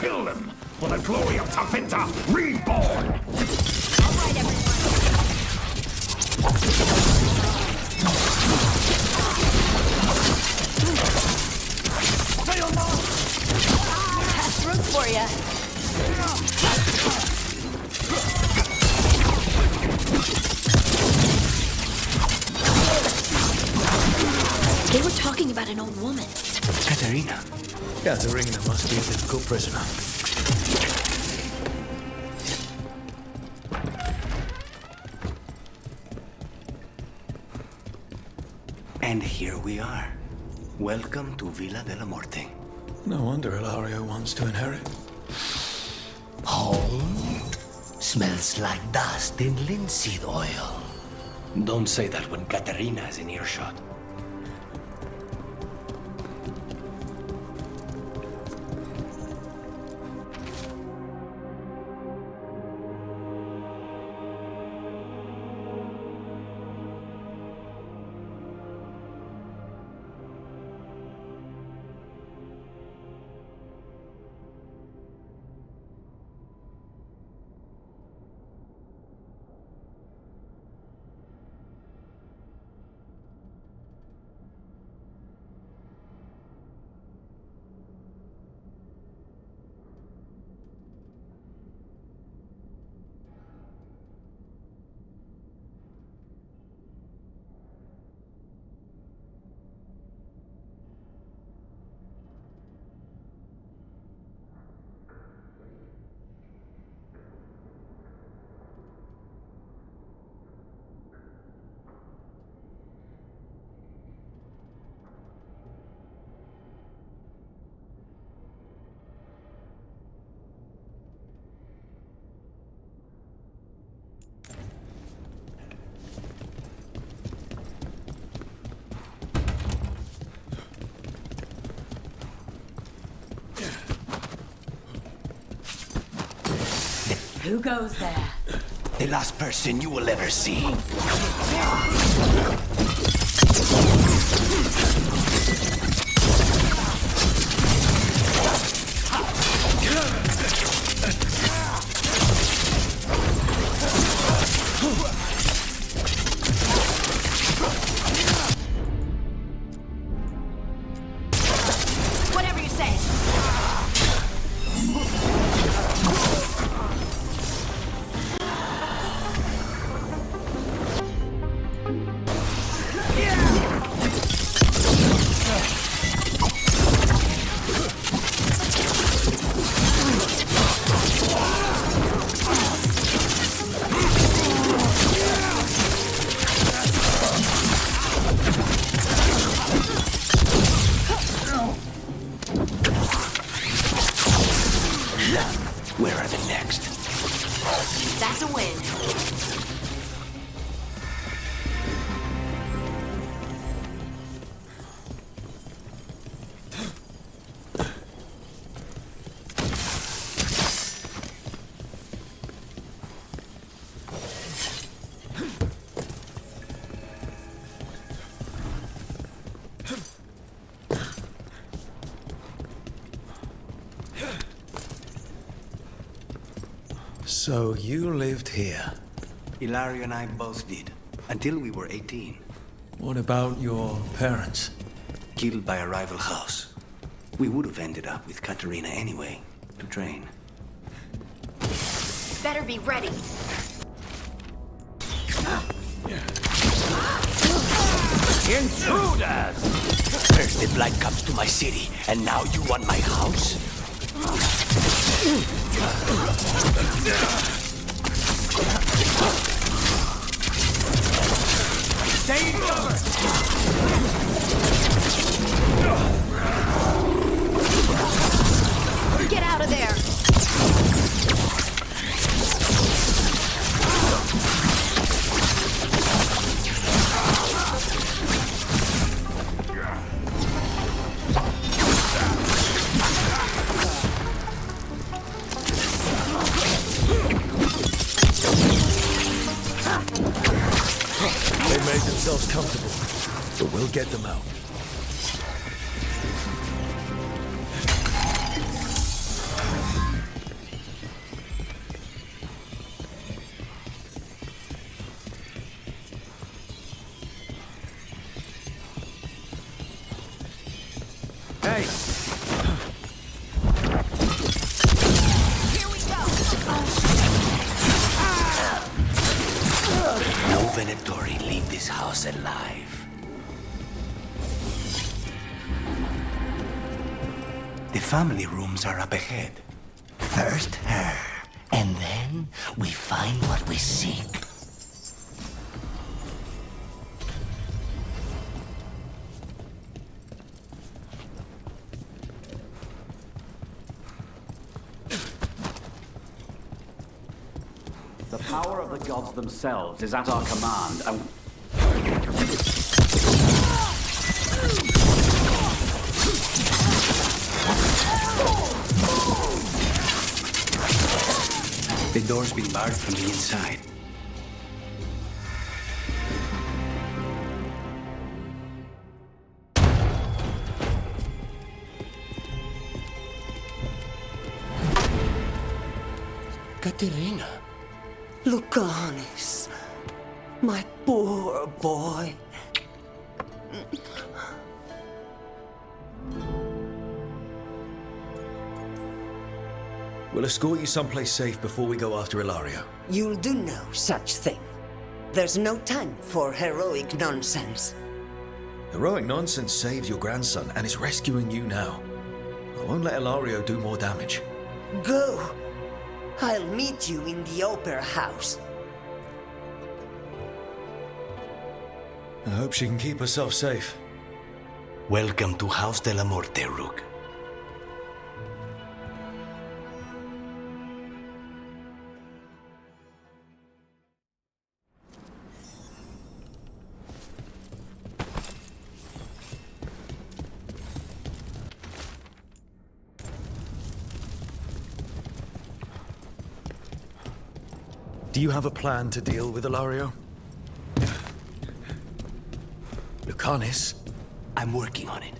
Kill them for the glory of Tafinta reborn! That's room for ya. They were talking about an old woman. Katerina. Katerina must be a difficult prisoner. And here we are. Welcome to Villa della Morte. No wonder Ilario wants to inherit. Home smells like dust and linseed oil. Don't say that when Katerina is in earshot. Who goes there? The last person you will ever see. Whatever you say. Where are the next? That's a win. So you lived here? Ilario and I both did, until we were 18. What about your parents? Killed by a rival house. We would have ended up with Katerina anyway, to train. Better be ready. Intruders! First the blight comes to my city, and now you want my house? Stay cover! Get out of there! They made themselves comfortable, but we'll get them out. Hey! No Venatori leave this house alive. The family rooms are up ahead. First her, and then we find what we seek. The power of the gods themselves is at our command, and... The door's been barred from the inside. Katerina. Lucanis. My poor boy. We'll escort you someplace safe before we go after Ilario. You'll do no such thing. There's no time for heroic nonsense. Heroic nonsense saved your grandson and is rescuing you now. I won't let Ilario do more damage. Go. I'll meet you in the opera house. I hope she can keep herself safe. Welcome to House de la Morte, Rook. Do you have a plan to deal with Ilario? Lucanis? I'm working on it.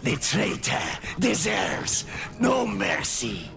The traitor deserves no mercy.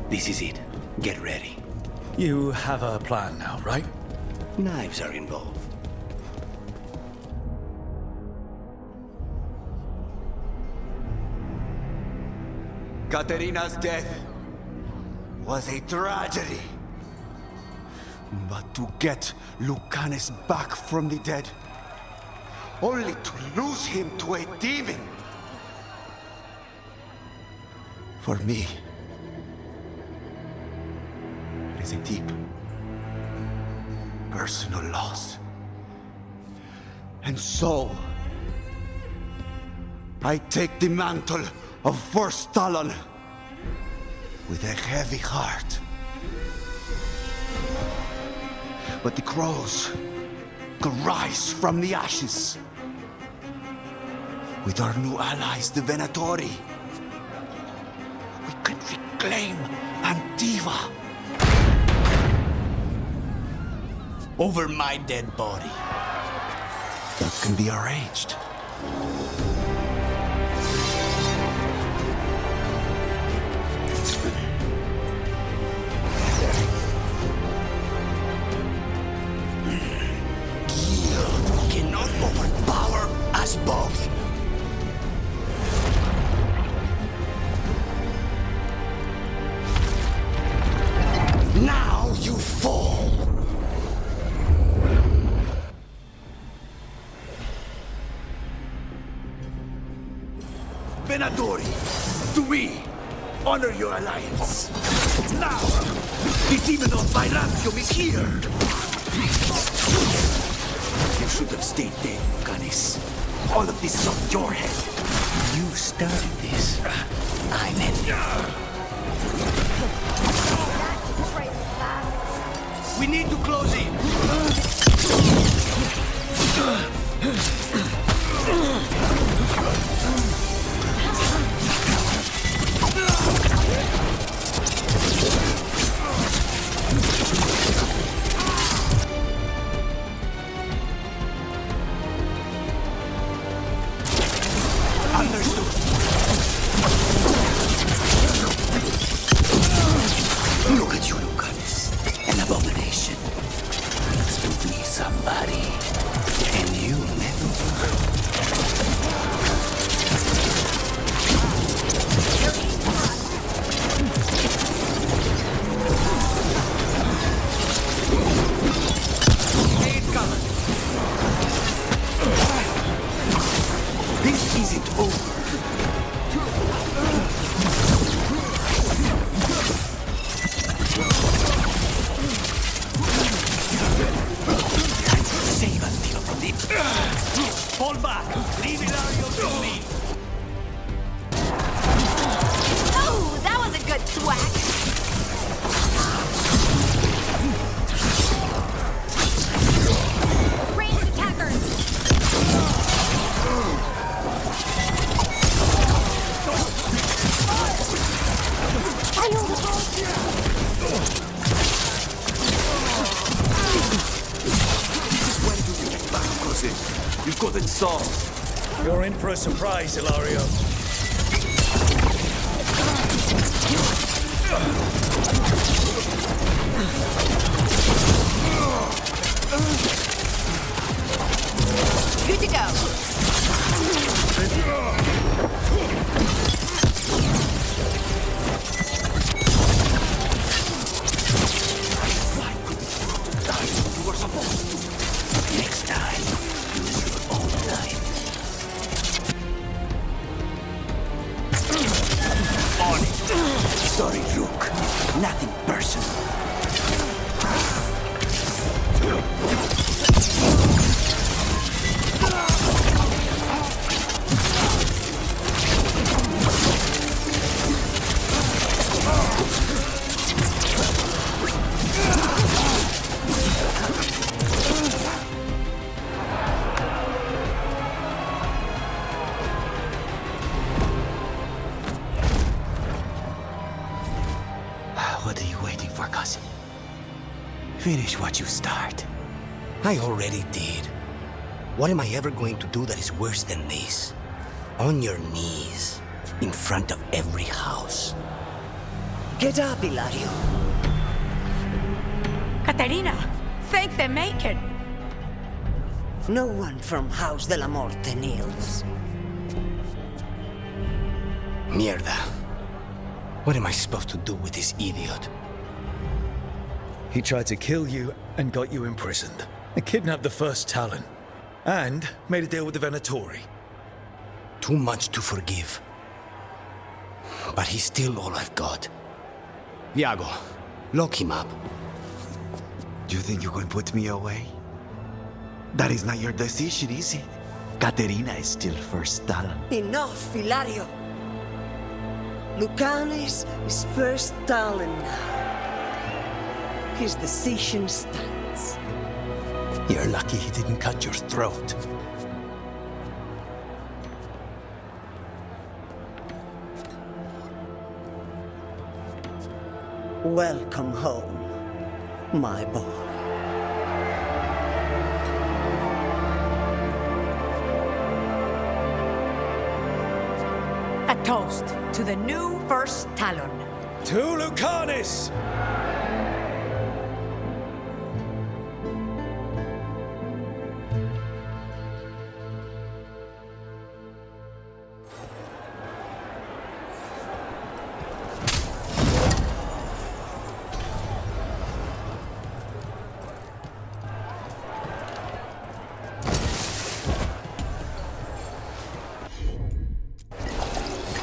This is it. Get ready. You have a plan now, right? Knives are involved. Katerina's death was a tragedy. But to get Lucanis back from the dead, only to lose him to a demon. For me, it is a deep, personal loss. And so, I take the mantle of First Talon with a heavy heart. But the crows could rise from the ashes. With our new allies, the Venatori, we can reclaim Antiva. Over my dead body. That can be arranged. Guild cannot overpower us both. Now you fall. Venatori, to me, honor your alliance. Now, the demon of Byzantium is here. You should have stayed dead, Lucanis. All of this is on your head. You started this. I'm ending. We need to close in. Look at you, Lucanis. An abomination. Needs to be somebody. And you never Aid coming. This isn't over. save Antiva from the... Fall back! Leave Ilario to me! Oh, that was a good thwack. Ranged attackers. You've got it solved. You're in for a surprise, Ilario. Good to go. You were supposed to. Next time, use your own knife. On it. sorry, Rook. Nothing personal. What are you waiting for, cousin? Finish what you start. I already did. What am I ever going to do that is worse than this? On your knees, in front of every house. Get up, Hilario. Caterina, thank the Macon. No one from House de la Muerte kneels. Mierda. What am I supposed to do with this idiot? He tried to kill you and got you imprisoned. And kidnapped the first Talon. And made a deal with the Venatori. Too much to forgive. But he's still all I've got. Iago, lock him up. You think you can put me away? That is not your decision, is it? Caterina is still first Talon. Enough, Hilario. Lucanes is first Talon now. His decision stands. You're lucky he didn't cut your throat. Welcome home, my boy. A toast to the new first Talon. To Lucanis!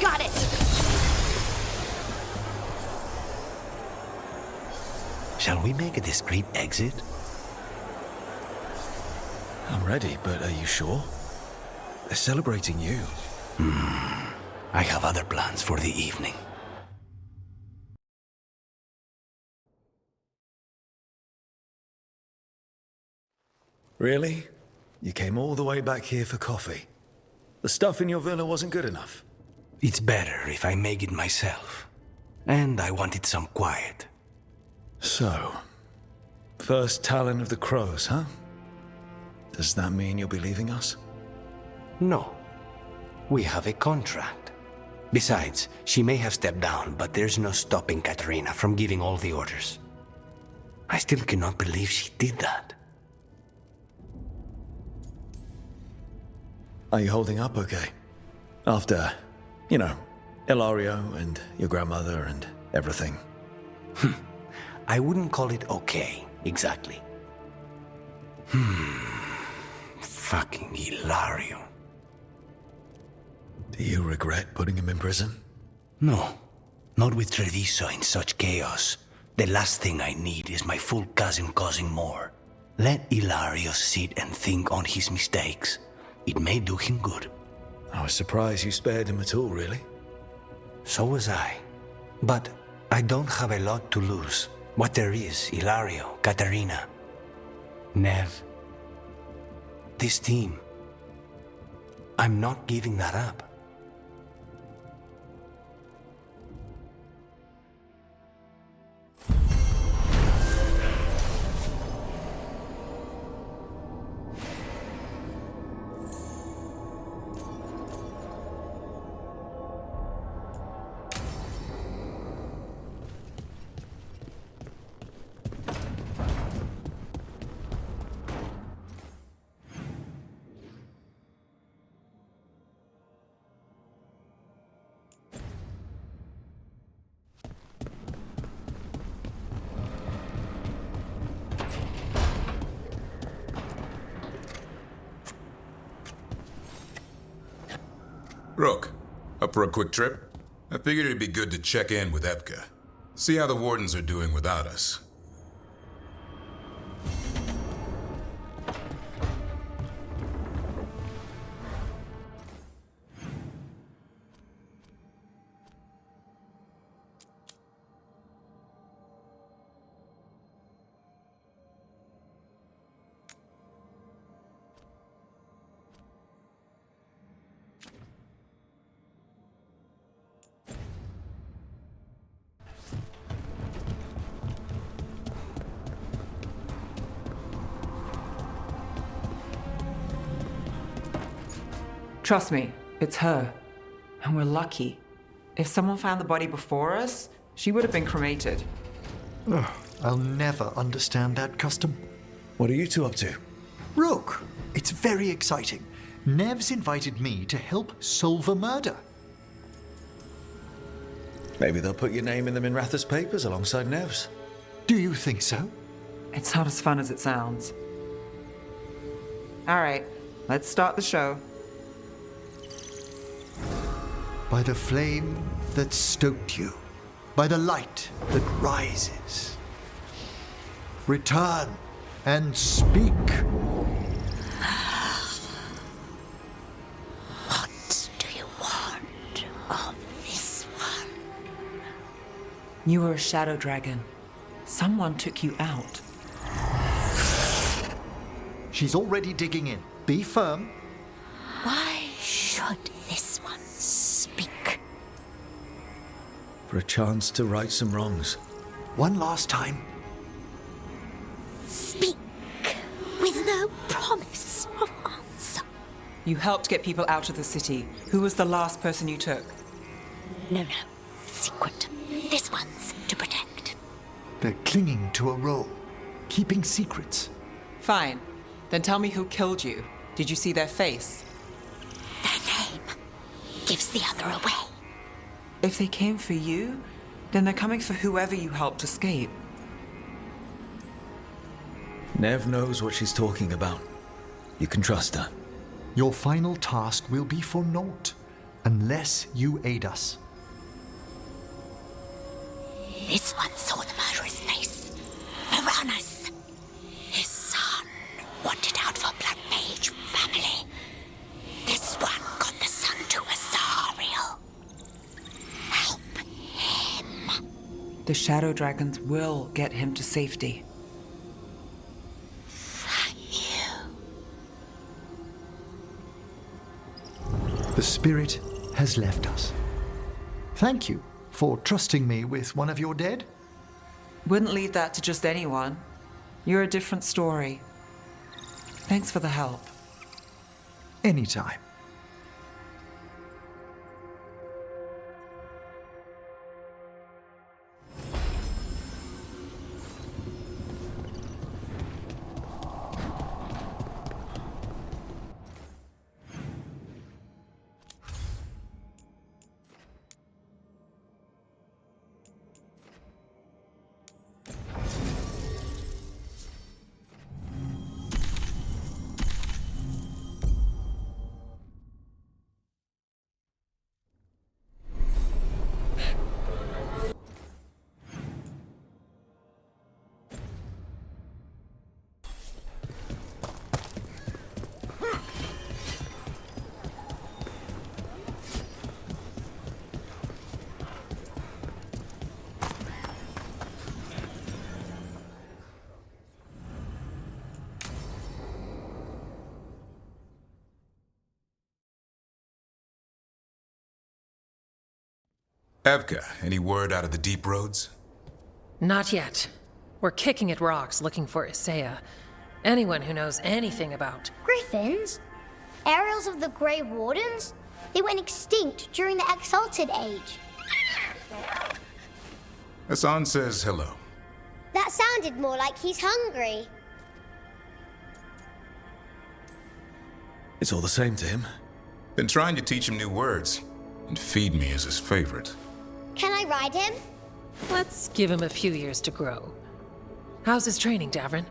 Got it! Shall we make a discreet exit? I'm ready, but are you sure? They're celebrating you. I have other plans for the evening. Really? You came all the way back here for coffee? The stuff in your villa wasn't good enough? It's better if I make it myself. And I wanted some quiet. So, first Talon of the Crows, huh? Does that mean you'll be leaving us? No. We have a contract. Besides, she may have stepped down, but there's no stopping Caterina from giving all the orders. I still cannot believe she did that. Are you holding up okay? After, you know, Ilario and your grandmother and everything. I wouldn't call it okay, exactly. Fucking Ilario. Do you regret putting him in prison? No, not with Treviso in such chaos. The last thing I need is my full cousin causing more. Let Ilario sit and think on his mistakes. It may do him good. I was surprised you spared him at all, really. So was I. But I don't have a lot to lose. What there is, Ilario, Caterina, Nev. This team. I'm not giving that up. Rook, up for a quick trip? I figured it'd be good to check in with Evka. See how the Wardens are doing without us. Trust me, it's her. And we're lucky. If someone found the body before us, she would have been cremated. Ugh, I'll never understand that custom. What are you two up to? Rook, it's very exciting. Nev's invited me to help solve a murder. Maybe they'll put your name in the Minratha's papers alongside Nev's. Do you think so? It's not as fun as it sounds. All right, let's start the show. By the flame that stoked you, by the light that rises. Return and speak. What do you want of this one? You were a shadow dragon. Someone took you out. She's already digging in. Be firm. Why should this one speak? For a chance to right some wrongs. One last time. Speak with no promise of answer. You helped get people out of the city. Who was the last person you took? No. Secret. This one's to protect. They're clinging to a role, keeping secrets. Fine. Then tell me who killed you. Did you see their face? Their name gives the other away. If they came for you, then they're coming for whoever you helped escape. Nev knows what she's talking about. You can trust her. Your final task will be for naught, unless you aid us. This one saw the murderer's face. Uranus. His son wanted out for Blood Mage family. This one got the son to Azariel. Help him. The shadow dragons will get him to safety. The spirit has left us. Thank you for trusting me with one of your dead. Wouldn't leave that to just anyone. You're a different story. Thanks for the help. Anytime. Evka, any word out of the deep roads? Not yet. We're kicking at rocks looking for Isaiah. Anyone who knows anything about... Griffins? Aerials of the Grey Wardens? They went extinct during the Exalted Age. Hassan says hello. That sounded more like he's hungry. It's all the same to him. Been trying to teach him new words, and feed me is his favorite. Can I ride him? Let's give him a few years to grow. How's his training, Davrin?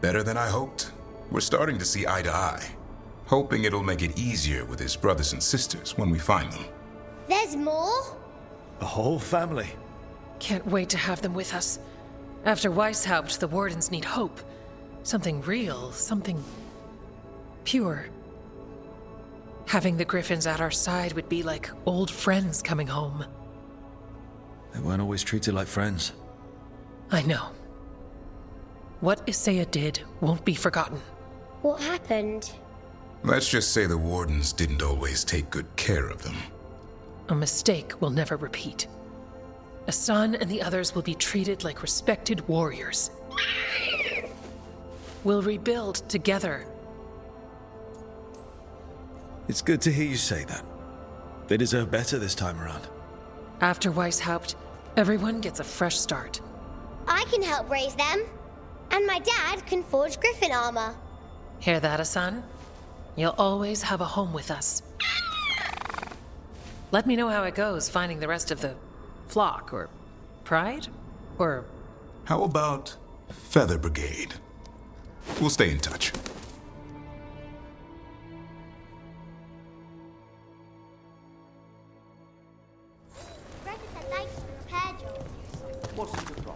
Better than I hoped. We're starting to see eye to eye. Hoping it'll make it easier with his brothers and sisters when we find them. There's more? A whole family. Can't wait to have them with us. After Weishaupt, the Wardens need hope. Something real, something pure. Having the Griffins at our side would be like old friends coming home. They weren't always treated like friends. I know. What Isaiah did won't be forgotten. What happened? Let's just say the Wardens didn't always take good care of them. A mistake will never repeat. Asan and the others will be treated like respected warriors. We'll rebuild together. It's good to hear you say that. They deserve better this time around. After Weishaupt, everyone gets a fresh start. I can help raise them. And my dad can forge griffin armor. Hear that, Asan? You'll always have a home with us. Let me know how it goes finding the rest of the flock, or pride, or... How about Feather Brigade? We'll stay in touch. Greta said thanks for the repair job. What's the